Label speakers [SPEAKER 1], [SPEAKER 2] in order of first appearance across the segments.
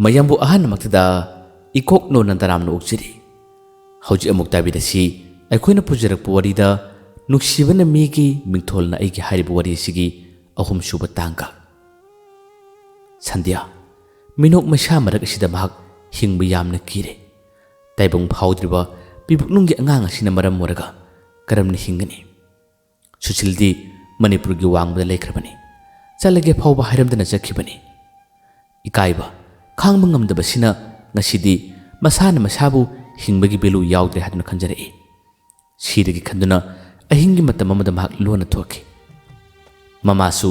[SPEAKER 1] ꯃꯌꯥꯝꯕꯨ ꯑꯍꯥꯟꯕꯃꯛꯇꯗ ꯏꯀꯣꯛ ꯅꯣꯟꯅ ꯇꯔꯥꯝꯅ ꯑꯣꯛꯆꯔꯤ꯫ ꯍꯧꯖꯤꯛ ꯑꯃꯨꯛ ꯇꯥꯕꯤꯔꯁꯤ ꯑꯩꯈꯣꯏꯅ ꯄꯨꯖꯔꯛꯄ ꯋꯥꯔꯤꯗ ꯅꯨꯡꯁꯤꯕꯅ ꯃꯤꯒꯤ ꯃꯤꯡꯊꯣꯜꯅ ꯑꯩꯒꯤ ꯍꯥꯏꯔꯤꯕ ꯋꯥꯔꯤ ꯑꯁꯤꯒꯤ ꯑꯍꯨꯝꯁꯨꯕ ꯇꯥꯡꯀ꯫ ꯁꯟꯙ꯭ꯌꯥ ꯃꯤꯅꯣꯛ ꯃꯩꯁꯥ ꯃꯔꯛ ꯑꯁꯤꯗ ꯃꯍꯥꯛ ꯍꯤꯡꯕ ꯌꯥꯝꯅ ꯀꯤꯔꯦ꯫ ꯇꯥꯏꯕꯪ ꯐꯥꯎꯗ꯭ꯔꯤꯕ ꯄꯤꯕꯨꯛꯅꯨꯡꯒꯤ ꯑꯉꯥꯡ ꯑꯁꯤꯅ ꯃꯔꯝ ꯑꯣꯏꯔꯒ ꯀꯔꯝꯅ ꯍꯤꯡꯒꯅꯤ? ꯁꯨꯁꯤꯜꯗꯤ ꯃꯅꯤꯄꯨꯔꯒꯤ ꯋꯥꯡꯃꯗ ꯂꯩꯈ꯭ꯔꯕꯅꯤ꯫ ꯆꯠꯂꯒꯦ ꯐꯥꯎꯕ ꯍꯥꯏꯔꯝꯗꯅ ꯆꯠꯈꯤꯕꯅꯤ꯫ ꯏꯀꯥꯏꯕ ꯈꯥꯡꯕ ꯉꯝꯗꯕꯁꯤꯅ ꯉꯁꯤꯗꯤ ꯃꯁꯥꯅ ꯃꯁꯥꯕꯨ ꯍꯤꯡꯕꯒꯤ ꯚꯦꯂꯨ ꯌꯥꯎꯗ꯭ꯔꯦ ꯍꯥꯏꯗꯨꯅ ꯈꯟꯖꯔꯛꯏ꯫ ꯁꯤꯔꯒꯤ ꯈꯟꯗꯨꯅ ꯑꯍꯤꯡꯒꯤ ꯃꯇꯝ ꯑꯃꯗ ꯃꯍꯥꯛ ꯂꯣꯟꯅ ꯊꯣꯛꯈꯤ꯫ ꯃꯃꯥꯁꯨ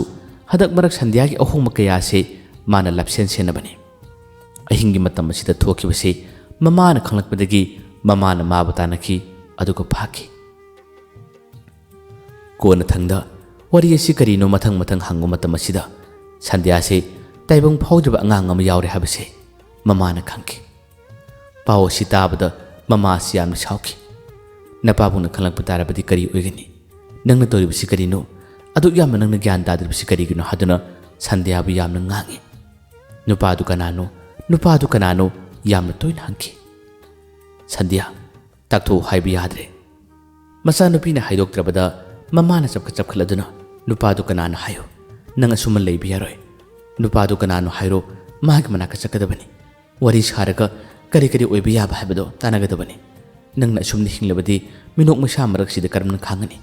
[SPEAKER 1] ꯍꯟꯗꯛ ꯃꯔꯛ ꯁꯟꯙ꯭ꯌꯥꯒꯤ ꯑꯍꯣꯡꯕ ꯀꯌꯥꯁꯦ ꯃꯥꯅ ꯂꯥꯞꯁꯦꯟ ꯁꯦꯟꯅꯕꯅꯤ꯫ ꯑꯍꯤꯡꯒꯤ ꯃꯇꯝ ꯑꯁꯤꯗ ꯊꯣꯛꯈꯤꯕꯁꯤ ꯃꯃꯥꯅ ꯈꯪꯂꯛꯄꯗꯒꯤ ꯃꯃꯥꯅ ꯃꯥꯕꯨ ꯇꯥꯟꯅꯈꯤ ꯑꯗꯨꯒ ꯐꯥꯈꯤ꯫ ꯀꯣꯟꯅ ꯊꯪꯗ ꯋꯥꯔꯤ ꯑꯁꯤ ꯀꯔꯤꯅꯣ ꯃꯊꯪ ꯃꯊꯪ ꯍꯪꯕ ꯃꯇꯝ ꯑꯁꯤꯗ ꯁꯟꯙ꯭ꯌꯥꯁꯦ ꯇꯥꯏꯕꯪ ꯐꯥꯎꯗ꯭ꯔꯤꯕ ꯑꯉꯥꯡ ꯑꯃ ꯌꯥꯎꯔꯦ ꯍꯥꯏꯕꯁꯦ ꯃꯃꯥꯅ ꯈꯪꯈꯤ꯫ ꯄꯥꯎ ꯑꯁꯤ ꯇꯥꯕꯗ ꯃꯃꯥꯁꯤ ꯌꯥꯝꯅ ꯁꯥꯎꯈꯤ꯫ ꯅꯄꯥꯕꯨꯡꯅ ꯈꯪꯂꯛꯄ ꯇꯥꯔꯕꯗꯤ ꯀꯔꯤ ꯑꯣꯏꯒꯅꯤ? ꯅꯪꯅ ꯇꯧꯔꯤꯕꯁꯤ ꯀꯔꯤꯅꯣ? ꯑꯗꯨꯛ ꯌꯥꯝꯅ ꯅꯪꯅ ꯒ꯭ꯌꯥꯟ ꯇꯥꯗ꯭ꯔꯤꯕꯁꯤ ꯀꯔꯤꯒꯤꯅꯣ ꯍꯥꯏꯗꯨꯅ ꯁꯟꯙ꯭ꯌꯥꯕꯨ ꯌꯥꯝꯅ ꯉꯥꯡꯉꯤ꯫ ꯅꯨꯄꯥꯗꯨ ꯀꯅꯥꯅꯣ? ꯅꯨꯄꯥꯗꯨ ꯀꯅꯥꯅꯣ? ꯌꯥꯝꯅ ꯇꯣꯏꯅ ꯍꯪꯈꯤ꯫ ꯁꯟꯙ꯭ꯌꯥ ꯇꯥꯛꯊꯣꯛꯎ ꯍꯥꯏꯕ ꯌꯥꯗ꯭ꯔꯦ꯫ ꯃꯆꯥꯅꯨꯄꯤꯅ ꯍꯥꯏꯗꯣꯛꯇ꯭ꯔꯕꯗ ꯃꯃꯥꯅ ꯆꯞꯈꯠꯂꯗꯨꯅ ꯅꯨꯄꯥꯗꯨ ꯀꯅꯥꯅꯣ ꯍꯥꯏꯌꯨ꯫ ꯅꯪ ꯑꯁꯨꯝꯅ ꯂꯩꯕ ꯌꯥꯔꯣꯏ꯫ ꯅꯨꯄꯥꯗꯨ ꯀꯅꯥꯅꯣ ꯍꯥꯏꯔꯣ, ꯃꯥꯒꯤ ꯃꯅꯥꯛꯇ ꯆꯠꯀꯗꯕꯅꯤ꯫ ꯋꯥꯔꯤ ꯁꯥꯔꯒ ꯀꯔꯤ ꯀꯔꯤ ꯑꯣꯏꯕ ꯌꯥꯕ ꯍꯥꯏꯕꯗꯣ ꯇꯥꯟꯅꯒꯗꯕꯅꯤ꯫ ꯅꯪꯅ ꯑꯁꯨꯝꯅ ꯍꯤꯡꯂꯕꯗꯤ ꯃꯤꯅꯣꯛ ꯃꯩꯁꯥ ꯃꯔꯛꯁꯤꯗ ꯀꯔꯝꯅ ꯈꯥꯡꯒꯅꯤ?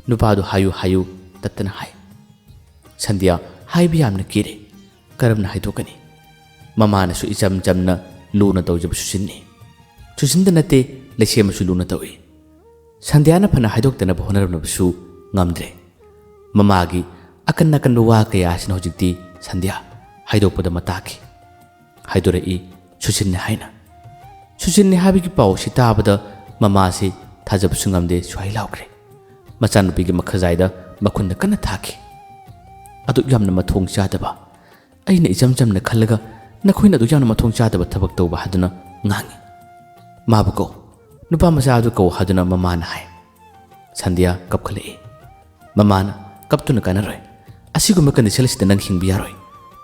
[SPEAKER 1] ꯅꯨꯄꯥꯗꯨ ꯍꯥꯏꯌꯨ ꯍꯥꯏꯌꯨ ꯇꯠꯇꯅ ꯍꯥꯏ꯫ ꯁꯟꯙ꯭ꯌꯥ ꯍꯥꯏꯕ ꯌꯥꯝꯅ ꯀꯤꯔꯦ꯫ ꯀꯔꯝꯅ ꯍꯥꯏꯗꯣꯛꯀꯅꯤ? ꯃꯃꯥꯅꯁꯨ ꯏꯆꯝ ꯆꯝꯅ ꯂꯨꯅ ꯇꯧꯖꯕ ꯁꯨꯁꯤꯟꯅꯤ꯫ ꯁꯨꯁꯤꯟꯗ ꯅꯠꯇꯦ ꯂꯩꯁꯦꯝꯕꯁꯨ ꯂꯨꯅ ꯇꯧꯏ꯫ ꯁꯟꯙ꯭ꯌꯥꯅ ꯐꯅ ꯍꯥꯏꯗꯣꯛꯇꯅꯕ ꯍꯣꯠꯅꯔꯝꯂꯕꯁꯨ ꯉꯝꯗ꯭ꯔꯦ꯫ ꯃꯃꯥꯒꯤ ꯑꯀꯟ ꯑꯀꯟꯕ ꯋꯥ ꯀꯌꯥꯁꯤꯅ ꯍꯧꯖꯤꯛꯇꯤ ꯁꯟꯙ꯭ꯌꯥ ꯍꯥꯏꯗꯣꯛꯄꯗ ꯃꯇꯥꯈꯤ꯫ ꯍꯥꯏꯗꯣꯔꯛꯏ ꯁꯨꯁꯤꯟꯅꯤ ꯍꯥꯏꯅ꯫ ꯁꯨꯁꯤꯟꯅꯤ ꯍꯥꯏꯕꯒꯤ ꯄꯥꯎ ꯑꯁꯤ ꯇꯥꯕꯗ ꯃꯃꯥꯁꯤ ꯊꯥꯖꯕꯁꯨ ꯉꯝꯗꯦ ꯁ꯭ꯋꯥꯏ ꯂꯥꯎꯈ꯭ꯔꯦ꯫ ꯃꯆꯥꯅꯨꯄꯤꯒꯤ ꯃꯈꯖꯥꯏꯗ ꯃꯈꯨꯟꯗ ꯀꯟꯅ ꯊꯥꯈꯤ꯫ ꯑꯗꯨꯛ ꯌꯥꯝꯅ ꯃꯊꯣꯡ ꯆꯥꯗꯕ, ꯑꯩꯅ ꯏꯆꯝ ꯆꯝꯅ ꯈꯜꯂꯒ ꯅꯈꯣꯏꯅ ꯑꯗꯨꯛ ꯌꯥꯝꯅ ꯃꯊꯣꯡ ꯆꯥꯗꯕ ꯊꯕꯛ ꯇꯧꯕ ꯍꯥꯏꯗꯨꯅ ꯉꯥꯡꯉꯤ꯫ ꯃꯥꯕꯨ ꯀꯧ, ꯅꯨꯄꯥ ꯃꯆꯥꯗꯨ ꯀꯧ ꯍꯥꯏꯗꯨꯅ ꯃꯃꯥꯅ ꯍꯥꯏ꯫ ꯁꯟꯙ꯭ꯌꯥ ꯀꯞꯈꯠꯂꯛꯏ꯫ ꯃꯃꯥꯅ ꯀꯞꯇꯨꯅ ꯀꯥꯟꯅꯔꯣꯏ꯫ ꯑꯁꯤꯒꯨꯝꯕ ꯀꯟꯗꯤꯁꯟ ꯑꯁꯤꯗ ꯅꯪ ꯍꯤꯡꯕ ꯌꯥꯔꯣꯏ꯫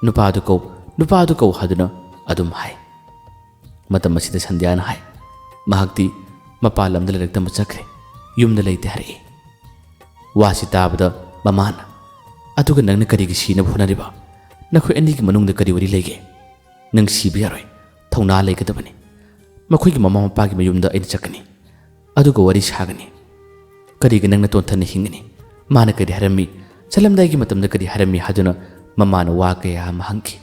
[SPEAKER 1] ꯅꯨꯄꯥꯗꯨ ꯀꯧ, ꯅꯨꯄꯥꯗꯨ ꯀꯧ ꯍꯥꯏꯗꯨꯅ ꯑꯗꯨꯝ ꯍꯥꯏ꯫ ꯃꯇꯝ ꯑꯁꯤꯗ ꯁꯟꯙ꯭ꯌꯥꯅ ꯍꯥꯏ ꯃꯍꯥꯛꯇꯤ ꯃꯄꯥꯟ ꯂꯝꯗ ꯂꯥꯏꯔꯤꯛ ꯇꯝꯕ ꯆꯠꯈ꯭ꯔꯦ, ꯌꯨꯝꯗ ꯂꯩꯇꯦ ꯍꯥꯏꯔꯛꯏ꯫ ꯋꯥꯁꯤ ꯇꯥꯕꯗ ꯃꯃꯥꯅ ꯑꯗꯨꯒ ꯅꯪꯅ ꯀꯔꯤꯒꯤ ꯁꯤꯅꯕ ꯍꯣꯠꯅꯔꯤꯕ? ꯅꯈꯣꯏ ꯑꯅꯤꯒꯤ ꯃꯅꯨꯡꯗ ꯀꯔꯤ ꯋꯥꯔꯤ ꯂꯩꯒꯦ? ꯅꯪ ꯁꯤꯕ ꯌꯥꯔꯣꯏ, ꯊꯧꯅꯥ ꯂꯩꯒꯗꯕꯅꯤ꯫ ꯃꯈꯣꯏꯒꯤ ꯃꯃꯥ ꯃꯄꯥꯒꯤ ꯃꯌꯨꯝꯗ ꯑꯩꯅ ꯆꯠꯀꯅꯤ, ꯑꯗꯨꯒ ꯋꯥꯔꯤ ꯁꯥꯒꯅꯤ꯫ ꯀꯔꯤꯒꯤ ꯅꯪꯅ ꯇꯣꯟꯊꯅ ꯍꯤꯡꯒꯅꯤ? ꯃꯥꯅ ꯀꯔꯤ ꯍꯥꯏꯔꯝꯃꯤ, ꯆꯠꯂꯝꯗꯥꯏꯒꯤ ꯃꯇꯝꯗ ꯀꯔꯤ ꯍꯥꯏꯔꯝꯃꯤ ꯍꯥꯏꯗꯨꯅ ꯃꯃꯥꯅ ꯋꯥ ꯀꯌꯥ ꯑꯃ ꯍꯪꯈꯤ꯫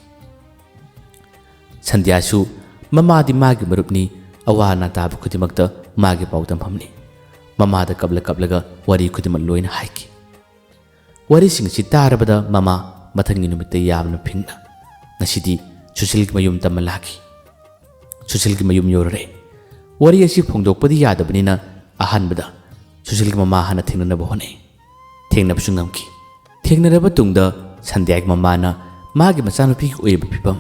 [SPEAKER 1] ꯁꯟꯙ꯭ꯌꯥꯁꯨ ꯃꯃꯥꯗꯤ ꯃꯥꯒꯤ ꯃꯔꯨꯞꯅꯤ, ꯑꯋꯥ ꯑꯅꯥ ꯇꯥꯕ ꯈꯨꯗꯤꯡꯃꯛꯇ ꯃꯥꯒꯤ ꯄꯥꯎꯗꯝꯐꯝꯅꯤ꯫ ꯃꯃꯥꯗ ꯀꯞꯂꯒ ꯋꯥꯔꯤ ꯈꯨꯗꯤꯡꯃꯛ ꯂꯣꯏꯅ ꯍꯥꯏꯈꯤ꯫ ꯋꯥꯔꯤꯁꯤꯡ ꯑꯁꯤ ꯇꯥꯔꯕꯗ ꯃꯃꯥ ꯃꯊꯪꯒꯤ ꯅꯨꯃꯤꯠꯇ ꯌꯥꯝꯅ ꯐꯤꯡꯅ ꯉꯁꯤꯗꯤ ꯁꯨꯁꯤꯜꯒꯤ ꯃꯌꯨꯝ ꯇꯝꯕ ꯂꯥꯛꯈꯤ꯫ ꯁꯨꯁꯤꯜꯒꯤ ꯃꯌꯨꯝ ꯌꯧꯔꯔꯦ꯫ ꯋꯥꯔꯤ ꯑꯁꯤ ꯐꯣꯡꯗꯣꯛꯄꯗꯤ ꯌꯥꯗꯕꯅꯤꯅ ꯑꯍꯥꯟꯕꯗ ꯁꯨꯁꯤꯜꯒꯤ ꯃꯃꯥ ꯍꯥꯟꯅ ꯊꯦꯡꯅꯅꯕ ꯍꯣꯠꯅꯩ꯫ ꯊꯦꯡꯅꯕꯁꯨ ꯉꯝꯈꯤ꯫ ꯊꯦꯡꯅꯔꯕ ꯇꯨꯡꯗ ꯁꯟꯙ꯭ꯌꯥꯒꯤ ꯃꯃꯥꯅ ꯃꯥꯒꯤ ꯃꯆꯥꯅꯨꯄꯤꯒꯤ ꯑꯣꯏꯕ ꯐꯤꯕꯝ,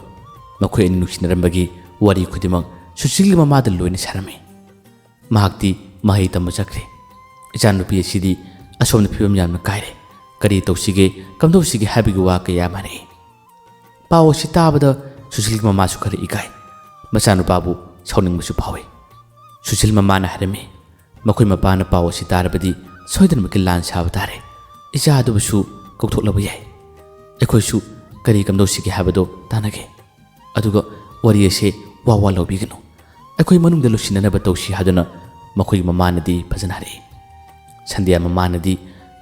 [SPEAKER 1] ꯃꯈꯣꯏ ꯑꯅꯤ ꯅꯨꯡꯁꯤꯅꯔꯝꯕꯒꯤ ꯋꯥꯔꯤ ꯈꯨꯗꯤꯡꯃꯛ ꯁꯨꯁꯤꯜꯒꯤ ꯃꯃꯥꯗ ꯂꯣꯏꯅ ꯁꯥꯔꯝꯃꯤ꯫ ꯃꯍꯥꯛꯇꯤ ꯃꯍꯩ ꯇꯝꯕ ꯆꯠꯈ꯭ꯔꯦ꯫ ꯏꯆꯥꯅꯨꯄꯤ ꯑꯁꯤꯗꯤ ꯑꯁꯣꯝꯗ ꯐꯤꯕꯝ ꯌꯥꯝꯅ ꯀꯥꯏꯔꯦ, ꯀꯔꯤ ꯇꯧꯁꯤꯒꯦ ꯀꯝꯗꯧꯁꯤꯒꯦ ꯍꯥꯏꯕꯒꯤ ꯋꯥ ꯀꯌꯥ ꯃꯥꯟꯅꯩ꯫ ꯄꯥꯎ ꯑꯁꯤ ꯇꯥꯕꯗ ꯁꯨꯁꯤꯜꯒꯤ ꯃꯃꯥꯁꯨ ꯈꯔ ꯏꯀꯥꯏ, ꯃꯆꯥꯅꯨꯄꯥꯕꯨ ꯁꯥꯎꯅꯤꯡꯕꯁꯨ ꯐꯥꯎꯏ꯫ ꯁꯨꯁꯤꯜ ꯃꯃꯥꯅ ꯍꯥꯏꯔꯝꯃꯤ ꯃꯈꯣꯏ ꯃꯄꯥꯅ ꯄꯥꯎ ꯑꯁꯤ ꯇꯥꯔꯕꯗꯤ ꯁꯣꯏꯗꯅꯃꯛꯀꯤ ꯂꯥꯟ ꯁꯥꯕ ꯇꯥꯔꯦ꯫ ꯏꯆꯥ ꯑꯗꯨꯕꯨꯁꯨ ꯀꯧꯊꯣꯛꯂꯕ ꯌꯥꯏ꯫ ꯑꯩꯈꯣꯏꯁꯨ ꯀꯔꯤ ꯀꯝꯗꯧꯁꯤꯒꯦ ꯍꯥꯏꯕꯗꯣ ꯇꯥꯟꯅꯒꯦ, ꯑꯗꯨꯒ ꯋꯥꯔꯤ ꯑꯁꯤ ꯋꯥ ꯂꯧꯕꯤꯒꯅꯨ, ꯑꯩꯈꯣꯏ ꯃꯅꯨꯡꯗ ꯂꯨꯁꯤꯟꯅꯅꯕ ꯇꯧꯁꯤ ꯍꯥꯏꯗꯨꯅ ꯃꯈꯣꯏꯒꯤ ꯃꯃꯥꯅꯗꯤ ꯐꯖꯅ ꯍꯥꯏꯔꯛꯏ꯫ ꯁꯟꯙ꯭ꯌꯥ ꯃꯃꯥꯅꯗꯤ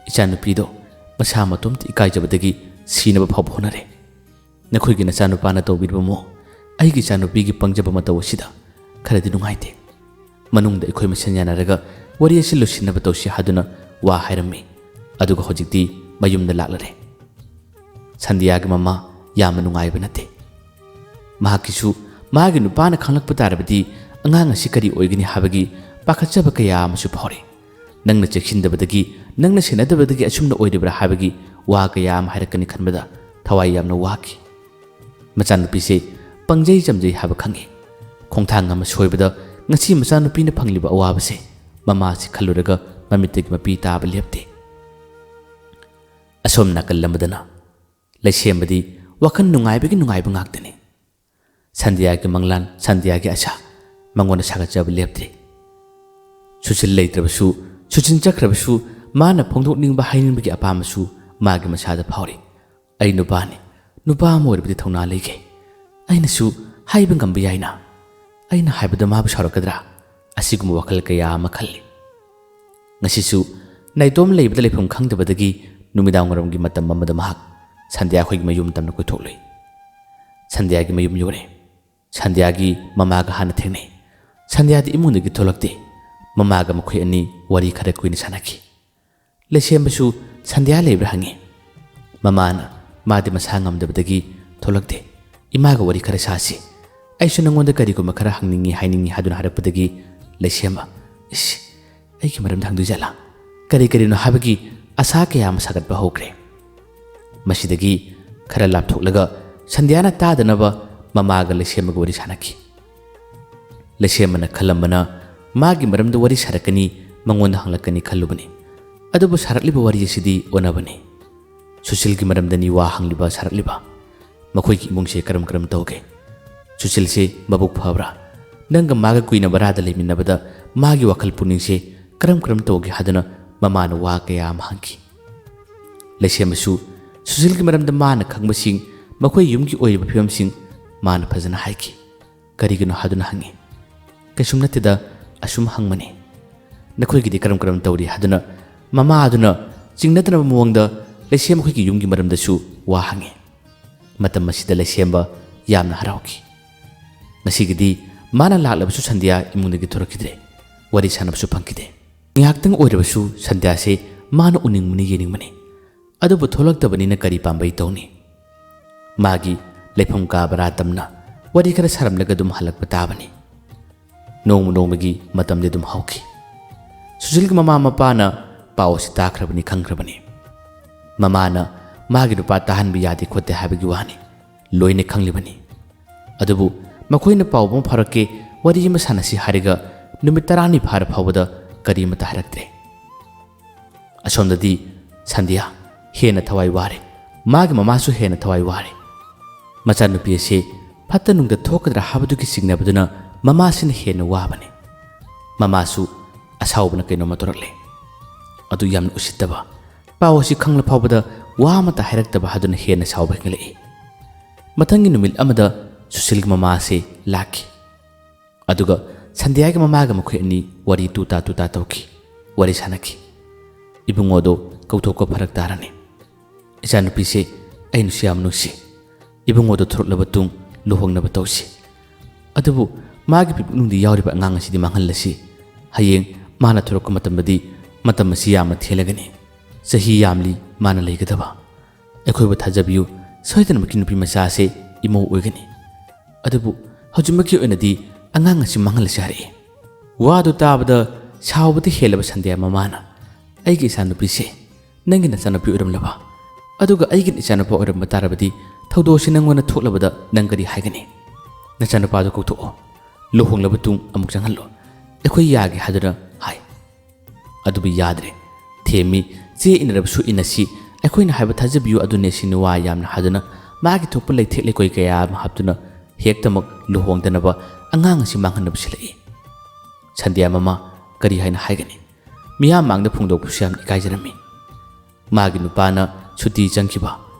[SPEAKER 1] ꯏꯆꯥꯅꯨꯄꯤꯗꯣ ꯃꯁꯥ ꯃꯇꯣꯝꯇ ꯏꯀꯥꯏꯖꯕꯗꯒꯤ ꯁꯤꯅꯕ ꯐꯥꯎꯕ ꯍꯣꯠꯅꯔꯦ꯫ ꯅꯈꯣꯏꯒꯤ ꯅꯆꯥꯅꯨꯄꯥꯅ ꯇꯧꯕꯤꯔꯤꯕ ꯃꯑꯣꯡ, ꯑꯩꯒꯤ ꯏꯆꯥꯅꯨꯄꯤꯒꯤ ꯄꯪꯖꯕ ꯃꯇꯧ ꯑꯁꯤꯗ ꯈꯔꯗꯤ ꯅꯨꯡꯉꯥꯏꯇꯦ꯫ ꯃꯅꯨꯡꯗ ꯑꯩꯈꯣই ꯃꯁꯦꯟ ꯌꯥꯅꯔꯒ ꯋꯥꯔꯤ ꯑꯁꯤ ꯂꯨꯁꯤꯟꯅꯕ ꯇꯧꯁꯤ ꯍꯥꯏꯗꯨꯅ ꯋꯥ ꯍꯥꯏꯔꯝꯃꯤ꯫ ꯑꯗꯨꯒ ꯍꯧꯖꯤꯛꯇꯤ ꯃꯌꯨꯝꯗ ꯂꯥꯛꯂꯔꯦ꯫ ꯁꯟꯙ꯭ꯌꯥꯒꯤ ꯃꯃꯥ ꯌꯥꯝꯅ ꯅꯨꯡꯉꯥꯏꯕ ꯅꯠꯇꯦ꯫ ꯃꯍꯥꯛꯀꯤꯁꯨ ꯃꯥꯒꯤ ꯅꯨꯄꯥꯅ ꯈꯪꯂꯛꯄ ꯇꯥꯔꯕꯗꯤ ꯑꯉꯥꯡ ꯑꯁꯤ ꯀꯔꯤ ꯑꯣꯏꯒꯅꯤ ꯍꯥꯏꯕꯒꯤ ꯄꯥꯈꯠꯆꯕ ꯀꯌꯥ ꯑꯃꯁꯨ ꯐꯥꯎꯔꯤ꯫ ꯅꯪꯅ ꯆꯦꯛꯁꯤꯟꯗꯕꯗꯒꯤ, ꯅꯪꯅ ꯁꯦꯟꯅꯗꯕꯗꯒꯤ ꯑꯁꯨꯝꯅ ꯑꯣꯏꯔꯤꯕ꯭ꯔꯥ ꯍꯥꯏꯕꯒꯤ ꯋꯥ ꯀꯌꯥ ꯑꯃ ꯍꯥꯏꯔꯛꯀꯅꯤ ꯈꯟꯕꯗ ꯊꯋꯥꯏ ꯌꯥꯝꯅ ꯋꯥꯈꯤ꯫ ꯃꯆꯥꯅꯨꯄꯤꯁꯦ ꯄꯪꯖꯩ ꯆꯝꯖꯩ ꯍꯥꯏꯕ ꯈꯪꯉꯤ꯫ ꯈꯣꯡꯊꯥꯡ ꯑꯃ ꯁꯣꯏꯕꯗ ꯉꯁꯤ ꯃꯆꯥꯅꯨꯄꯤꯅ ꯐꯪꯂꯤꯕ ꯑꯋꯥꯕꯁꯦ ꯃꯃꯥꯁꯤ ꯈꯜꯂꯨꯔꯒ ꯃꯃꯤꯠꯇꯒꯤ ꯃꯄꯤ ꯇꯥꯕ ꯂꯦꯞꯇꯦ꯫ ꯑꯁꯣꯝ ꯅꯥꯀꯜ ꯑꯃꯗꯅ ꯂꯩꯁꯦꯝꯕꯗꯤ ꯋꯥꯈꯜ ꯅꯨꯡꯉꯥꯏꯕꯒꯤ ꯅꯨꯡꯉꯥꯏꯕ ꯉꯥꯛꯇꯅꯤ꯫ ꯁꯟꯗ꯭ꯌꯥꯒꯤ ꯃꯪꯂꯥꯟ ꯁꯟꯗ꯭ꯌꯥꯒꯤ ꯑꯁꯥ ꯃꯉꯣꯟꯗ ꯁꯥꯒꯠꯆꯕ ꯂꯦꯞꯇ꯭ꯔꯤ ꯁꯨꯁꯤꯜ ꯂꯩꯇ꯭ꯔꯕꯁꯨ ꯁꯨꯆꯤꯟ ꯆꯠꯈ꯭ꯔꯕꯁꯨ ꯃꯥꯅ ꯐꯣꯡꯗꯣꯛꯅꯤꯡꯕ ꯍꯥꯏꯅꯤꯡꯕꯒꯤ ꯑꯄꯥꯝꯕꯁꯨ ꯃꯥꯒꯤ ꯃꯁꯥꯗ ꯐꯥꯎꯔꯤ ꯑꯩ ꯅꯨꯄꯥꯅꯤ ꯅꯨꯄꯥ ꯑꯃ ꯑꯣꯏꯔꯕꯗꯤ ꯊꯧꯅꯥ ꯂꯩꯒꯦ ꯑꯩꯅꯁꯨ ꯍꯥꯏꯕ ꯉꯝꯕ ꯌꯥꯏꯅ ꯑꯩꯅ ꯍꯥꯏꯕꯗ ꯃꯥꯕꯨ ꯁꯥꯎꯔꯛꯀꯗ꯭ꯔꯥ ꯑꯁꯤꯒꯨꯝꯕ ꯋꯥꯈꯜ ꯀꯌꯥ ꯑꯃ ꯈꯜꯂꯤ ꯉꯁꯤꯁꯨ ꯅꯥꯏꯇꯣꯝ ꯂꯩꯕꯗ ꯂꯩꯐꯝ ꯈꯪꯗꯕꯗꯒꯤ ꯅꯨꯃꯤꯗꯥꯡꯋꯥꯏꯔꯝꯒꯤ ꯃꯇꯝ ꯑꯃꯗ ꯃꯍꯥꯛ ꯁꯟꯗ꯭ꯌꯥ ꯑꯩꯈꯣꯏꯒꯤ ꯃꯌꯨꯝ ꯇꯝꯅ ꯀꯣꯏꯊꯣꯛꯂꯨꯏ ꯁꯟꯗ꯭ꯌꯥꯒꯤ ꯃꯌꯨꯝ ꯌꯧꯔꯦ ꯁꯟꯗ꯭ꯌꯥꯒꯤ ꯃꯃꯥꯒ ꯍꯥꯟꯅ ꯊꯦꯡꯅꯩ ꯁꯟꯗ꯭ꯌꯥꯗꯤ ꯏꯃꯨꯡꯗꯒꯤ ꯊꯣꯛꯂꯛꯇꯦ ꯃꯃꯥꯒ ꯃꯈꯣꯏ ꯑꯅꯤ ꯋꯥꯔꯤ ꯈꯔ ꯀꯨꯏꯅ ꯁꯥꯟꯅꯈꯤ ꯂꯩꯁꯦꯝꯕꯁꯨ ꯁꯟꯗ꯭ꯌꯥ ꯂꯩꯕ꯭ꯔꯥ ꯍꯪꯉꯤ ꯃꯃꯥꯅ ꯃꯥꯗꯤ ꯃꯁꯥ ꯉꯝꯗꯕꯗꯒꯤ ꯊꯣꯛꯂꯛꯇꯦ ꯏꯃꯥꯒ ꯋꯥꯔꯤ ꯈꯔ ꯁꯥꯁꯤ ꯑꯩꯁꯨ ꯅꯉꯣꯟꯗ ꯀꯔꯤꯒꯨꯝꯕ ꯈꯔ ꯍꯥꯏꯅꯤꯡꯉꯤ ꯍꯥꯏꯗꯨꯅ ꯍꯥꯏꯔꯛꯄꯗꯒꯤ ꯂꯩꯁꯦꯝꯕ ꯏꯁ ꯑꯩꯒꯤ ꯃꯔꯝꯗ ꯍꯪꯗꯣꯏꯖꯥꯠꯂꯥ ꯀꯔꯤꯅꯣ ꯍꯥꯏꯕꯒꯤ ꯑꯁꯥ ꯀꯌꯥ ꯑꯃ ꯁꯥꯒꯠꯄ ꯍꯧꯈ꯭ꯔꯦ ꯃꯁꯤꯗꯒꯤ ꯈꯔ ꯂꯥꯞꯊꯣꯛꯂꯒ ꯁꯟꯗ꯭ꯌꯥꯅ ꯇꯥꯗꯅꯕ ꯃꯃꯥꯒ ꯂꯩꯁꯦꯝꯕꯒ ꯋꯥꯔꯤ ꯁꯥꯟꯅꯈꯤ ꯂꯩꯁꯦꯝꯕꯅ ꯈꯜꯂꯝꯕꯅ ꯃꯥꯒꯤ ꯃꯔꯝꯗ ꯋꯥꯔꯤ ꯁꯥꯔꯛꯀꯅꯤ ꯃꯉꯣꯟꯗ ꯍꯪꯂꯛꯀꯅꯤ ꯈꯜꯂꯨꯕꯅꯤ ꯑꯗꯨꯕꯨ ꯁꯥꯔꯛꯂꯤꯕ ꯋꯥꯔꯤ ꯑꯁꯤꯗꯤ ꯑꯣꯟꯅꯕꯅꯤ ꯁꯨꯁꯤꯜꯒꯤ ꯃꯔꯝꯗꯅꯤ ꯋꯥ ꯍꯪꯂꯤꯕ ꯁꯥꯔꯛꯂꯤꯕ ꯃꯈꯣꯏꯒꯤ ꯏꯃꯨꯡꯁꯦ ꯀꯔꯝ ꯇꯧꯒꯦ ꯁꯨꯁꯤꯜꯁꯦ ꯃꯕꯨꯛ ꯐꯕ꯭ꯔꯥ ꯅꯪꯒ ꯃꯥꯒ ꯀꯨꯏꯅ ꯕꯔꯥꯗ ꯂꯩꯃꯤꯟꯅꯕꯗ ꯃꯥꯒꯤ ꯋꯥꯈꯜ ꯄꯨꯛꯅꯤꯡꯁꯦ ꯀꯔꯝ ꯇꯧꯒꯦ ꯍꯥꯏꯗꯨꯅ ꯃꯃꯥꯅ ꯋꯥ ꯀꯌꯥ ꯑꯃ ꯍꯪꯈꯤ ꯂꯩꯁꯦꯝꯕꯁꯨ ꯁꯨꯁꯤꯜꯒꯤ ꯃꯔꯝꯗ ꯃꯥꯅ ꯈꯪꯕꯁꯤꯡ ꯃꯈꯣꯏ ꯌꯨꯝꯒꯤ ꯑꯣꯏꯔꯤꯕ ꯐꯤꯕꯝꯁꯤꯡ ꯃꯥꯅ ꯐꯖꯅ ꯍꯥꯏꯈꯤ ꯀꯔꯤꯒꯤꯅꯣ ꯍꯥꯏꯗꯨꯅ ꯍꯪꯉꯤ ꯀꯩꯁꯨꯝ ꯅꯠꯇꯦꯗ ꯑꯁꯨꯝ ꯍꯪꯕꯅꯤ ꯅꯈꯣꯏꯒꯤꯗꯤ ꯀꯔꯝ ꯇꯧꯔꯤ ꯍꯥꯏꯗꯨꯅ ꯃꯃꯥ ꯑꯗꯨꯅ ꯆꯤꯡꯅꯗꯅꯕ ꯃꯑꯣꯡꯗ ꯂꯩꯁꯦꯝꯕ ꯑꯩꯈꯣꯏꯒꯤ ꯌꯨꯝꯒꯤ ꯃꯔꯝꯗꯁꯨ ꯋꯥ ꯍꯪꯉꯤ ꯃꯇꯝ ꯑꯁꯤꯗ ꯂꯩꯁꯦꯝꯕ ꯌꯥꯝꯅ ꯍꯔꯥꯎꯈꯤ ꯉꯁꯤꯒꯤꯗꯤ ꯃꯥꯅ ꯂꯥꯛꯂꯕꯁꯨ ꯁꯟꯗ꯭ꯌꯥ ꯏꯃꯨꯡꯗꯒꯤ ꯊꯣꯔꯛꯈꯤꯗ꯭ꯔꯦ ꯋꯥꯔꯤ ꯁꯥꯟꯅꯕꯁꯨ ꯐꯪꯈꯤꯗꯦ ꯉꯥꯏꯍꯥꯛꯇꯪ ꯑꯣꯏꯔꯕꯁꯨ ꯁꯟꯗ꯭ꯌꯥꯁꯦ ꯃꯥꯅ ꯎꯅꯤꯡꯕꯅꯤ ꯌꯦꯡꯅꯤꯡꯕꯅꯤ ꯑꯗꯨꯕꯨ ꯊꯣꯛꯂꯛꯇꯕꯅꯤꯅ ꯀꯔꯤ ꯄꯥꯝꯕꯩ ꯇꯧꯅꯤ ꯃꯥꯒꯤ ꯂꯩꯐꯝ ꯀꯥ ꯕꯔꯥ ꯇꯝꯅ ꯋꯥꯔꯤ ꯈꯔ ꯁꯥꯔꯝꯂꯒ ꯑꯗꯨꯝ ꯍꯜꯂꯛꯄ ꯇꯥꯕꯅꯤ ꯅꯣꯡꯃꯒꯤ ꯃꯇꯝꯗꯤ ꯑꯗꯨꯝ ꯍꯧꯈꯤ ꯁꯨꯁꯤꯜꯒꯤ ꯃꯃꯥ ꯃꯄꯥꯅ ꯄꯥꯎ ꯑꯁꯤ ꯇꯥꯈ꯭ꯔꯕꯅꯤ ꯈꯪꯈ꯭ꯔꯕꯅꯤ ꯃꯃꯥꯅ ꯃꯥꯒꯤ ꯅꯨꯄꯥ ꯇꯥꯍꯟꯕ ꯌꯥꯗꯦ ꯈꯣꯠꯇꯦ ꯍꯥꯏꯕꯒꯤ ꯋꯥꯅꯤ ꯂꯣꯏꯅ ꯈꯪꯂꯤꯕꯅꯤ ꯑꯗꯨꯕꯨ ꯃꯈꯣꯏꯅ ꯄꯥꯎ ꯑꯃ ꯐꯥꯎꯔꯛꯀꯦ ꯋꯥꯔꯤ ꯑꯃ ꯁꯥꯟꯅꯁꯤ ꯍꯥꯏꯔꯒ ꯅꯨꯃꯤꯠ 10ꯅꯤ ꯐꯥꯔ ꯐꯥꯎꯕꯗ ꯀꯔꯤꯃꯇ ꯍꯥꯏꯔꯛꯇ꯭ꯔꯦ ꯑꯁꯣꯝꯗꯗꯤ ꯁꯟꯗ꯭ꯌꯥ ꯍꯦꯟꯅ ꯊꯋꯥꯏ ꯋꯥꯔꯦ ꯃꯥꯒꯤ ꯃꯃꯥꯁꯨ ꯍꯦꯟꯅ ꯊꯋꯥꯏ ꯋꯥꯔꯦ ꯃꯆꯥꯅꯨꯄꯤ ꯑꯁꯤ ꯐꯠꯇ ꯅꯨꯡꯗ ꯊꯣꯛꯀꯗ꯭ꯔꯥ ꯍꯥꯏꯕꯗꯨꯒꯤ ꯆꯤꯡꯅꯕꯗꯨꯅ ꯃꯃꯥꯁꯤꯅ ꯍꯦꯟꯅ ꯋꯥꯕꯅꯤ ꯃꯃꯥꯁꯨ ꯑꯁꯥꯎꯕꯅ ꯀꯩꯅꯣꯝꯃ ꯇꯧꯔꯛꯂꯦ ꯑꯗꯨ ꯌꯥꯝꯅ ꯎꯁꯤꯠꯇꯕ ꯄꯥꯎ ꯑꯁꯤ ꯈꯪꯂ ꯐꯥꯎꯕꯗ ꯋꯥ ꯑꯃꯇ ꯍꯥꯏꯔꯛꯇꯕ ꯍꯥꯏꯗꯨꯅ ꯍꯦꯟꯅ ꯁꯥꯎꯕ ꯍꯦꯟꯒꯠꯂꯛꯏ ꯃꯊꯪꯒꯤ ꯅꯨꯃꯤꯠ ꯑꯃꯗ ꯁꯨꯁꯤꯜꯒꯤ ꯃꯃꯥ ꯑꯁꯤ ꯂꯥꯛꯈꯤ ꯑꯗꯨꯒ ꯁꯟꯗ꯭ꯌꯥꯒꯤ ꯃꯃꯥꯒ ꯃꯈꯣꯏ ꯑꯅꯤ ꯋꯥꯔꯤ ꯇꯨꯇꯥ ꯇꯧꯈꯤ ꯋꯥꯔꯤ ꯁꯥꯟꯅꯈꯤ ꯏꯕꯨꯡꯉꯣꯗꯣ ꯀꯧꯊꯣꯛꯄ ꯐꯔꯛ ꯇꯥꯔꯅꯤ ꯏꯆꯥꯅꯨꯄꯤꯁꯦ ꯑꯩꯅꯁꯨ ꯌꯥꯝ ꯅꯨꯡꯁꯤ ꯏꯕꯨꯡꯉꯣꯗꯣ ꯊꯣꯔꯛꯂꯕ ꯇꯨꯡ ꯂꯨꯍꯣꯡꯅꯕ ꯇꯧꯁꯤ ꯑꯗꯨꯕꯨ ꯃꯥꯒꯤ ꯄꯨꯛꯅꯤꯡꯗ ꯌꯥꯎꯔꯤꯕ ꯑꯉꯥꯡ ꯑꯁꯤꯗꯤ ꯃꯥꯡꯍꯜꯂꯁꯤ ꯍꯌꯦꯡ ꯃꯥꯅ ꯊꯣꯔꯛꯄ ꯃꯇꯝꯗꯗꯤ ꯃꯇꯝ ꯑꯁꯤ ꯌꯥꯝꯅ ꯊꯦꯜꯂꯒꯅꯤ ꯆꯍꯤ ꯌꯥꯝꯂꯤ ꯃꯥꯅ ꯂꯩꯒꯗꯕ ꯑꯩꯈꯣꯏꯕꯨ ꯊꯥꯖꯕꯤꯌꯨ ꯁꯣꯏꯗꯅꯃꯛꯀꯤ ꯅꯨꯄꯤ ꯃꯆꯥ ꯑꯁꯤ ꯏꯃꯧ ꯑꯣꯏꯒꯅꯤ ꯑꯗꯨꯕꯨ ꯍꯧꯖꯤꯛꯃꯛꯀꯤ ꯑꯣꯏꯅꯗꯤ ꯑꯉꯥꯡ ꯑꯁꯤ ꯃꯥꯡꯍꯜꯂꯁꯤ ꯍꯥꯏꯔꯛꯏ ꯋꯥꯗꯨ ꯇꯥꯕꯗ ꯁꯥꯎꯕꯗ ꯍꯦꯜꯂꯕ ꯁꯟꯗ꯭ꯌꯥ ꯃꯃꯥꯅ ꯑꯩꯒꯤ ꯏꯆꯥꯅꯨꯄꯤꯁꯦ ꯅꯪꯒꯤ ꯅꯆꯥꯅꯨꯄꯤ ꯑꯣꯏꯔꯝꯂꯕ ꯑꯗꯨꯒ ꯑꯩꯒꯤ ꯏꯆꯥꯅꯨꯄꯥ ꯑꯣꯏꯔꯝꯕ ꯇꯥꯔꯕꯗꯤ ꯊꯧꯗꯣꯛꯁꯤ ꯅꯪꯉꯣꯟꯗ ꯊꯣꯛꯂꯕꯗ ꯅꯪ ꯀꯔꯤ ꯍꯥꯏꯒꯅꯤ ꯅꯆꯥꯅꯨꯄꯥꯗꯨ ꯀꯧꯊꯣꯛꯑꯣ ꯂꯨꯍꯣꯡꯂꯕ ꯇꯨꯡ ꯑꯃꯨꯛ ꯆꯪꯍꯜꯂꯣ ꯑꯩꯈꯣꯏ ꯌꯥꯒꯦ ꯍꯥꯏꯗꯨꯅ ꯍꯥꯏ ꯑꯗꯨꯕꯨ ꯌꯥꯗ꯭ꯔꯦ ꯊꯦꯝꯃꯤ ꯆꯦ ꯏꯟꯅꯔꯕꯁꯨ ꯏꯟꯅꯁꯤ ꯑꯩꯈꯣꯏꯅ ꯍꯥꯏꯕ ꯊꯥꯖꯕꯤꯌꯨ ꯑꯗꯨꯅꯦ ꯁꯤꯅꯤ ꯋꯥ ꯌꯥꯝꯅ ꯍꯥꯏꯗꯨꯅ ꯃꯥꯒꯤ ꯊꯣꯛꯄ ꯂꯩꯊꯦꯛ ꯂꯩꯀꯣꯏ ꯀꯌꯥ ꯑꯃ ꯍꯥꯞꯇꯨꯅ ꯍꯦꯛꯇꯃꯛ ꯂꯨꯍꯣꯡꯗꯅꯕ ꯑꯉꯥꯡ ꯑꯁꯤ ꯃꯥꯡꯍꯟꯅꯕ ꯁꯤꯜꯂꯛꯏ ꯁꯟꯗ꯭ꯌꯥ ꯃꯃꯥ ꯀꯔꯤ ꯍꯥꯏꯅ ꯍꯥꯏꯒꯅꯤ ꯃꯤꯌꯥꯝ ꯃꯥꯡꯗ ꯐꯣꯡꯗꯣꯛꯄꯁꯨ ꯌꯥꯝ ꯏꯀꯥꯏꯖꯔꯝꯃꯤ ꯃꯥꯒꯤ ꯅꯨꯄꯥꯅ ꯁꯨꯇꯤ ꯆꯪꯈꯤꯕ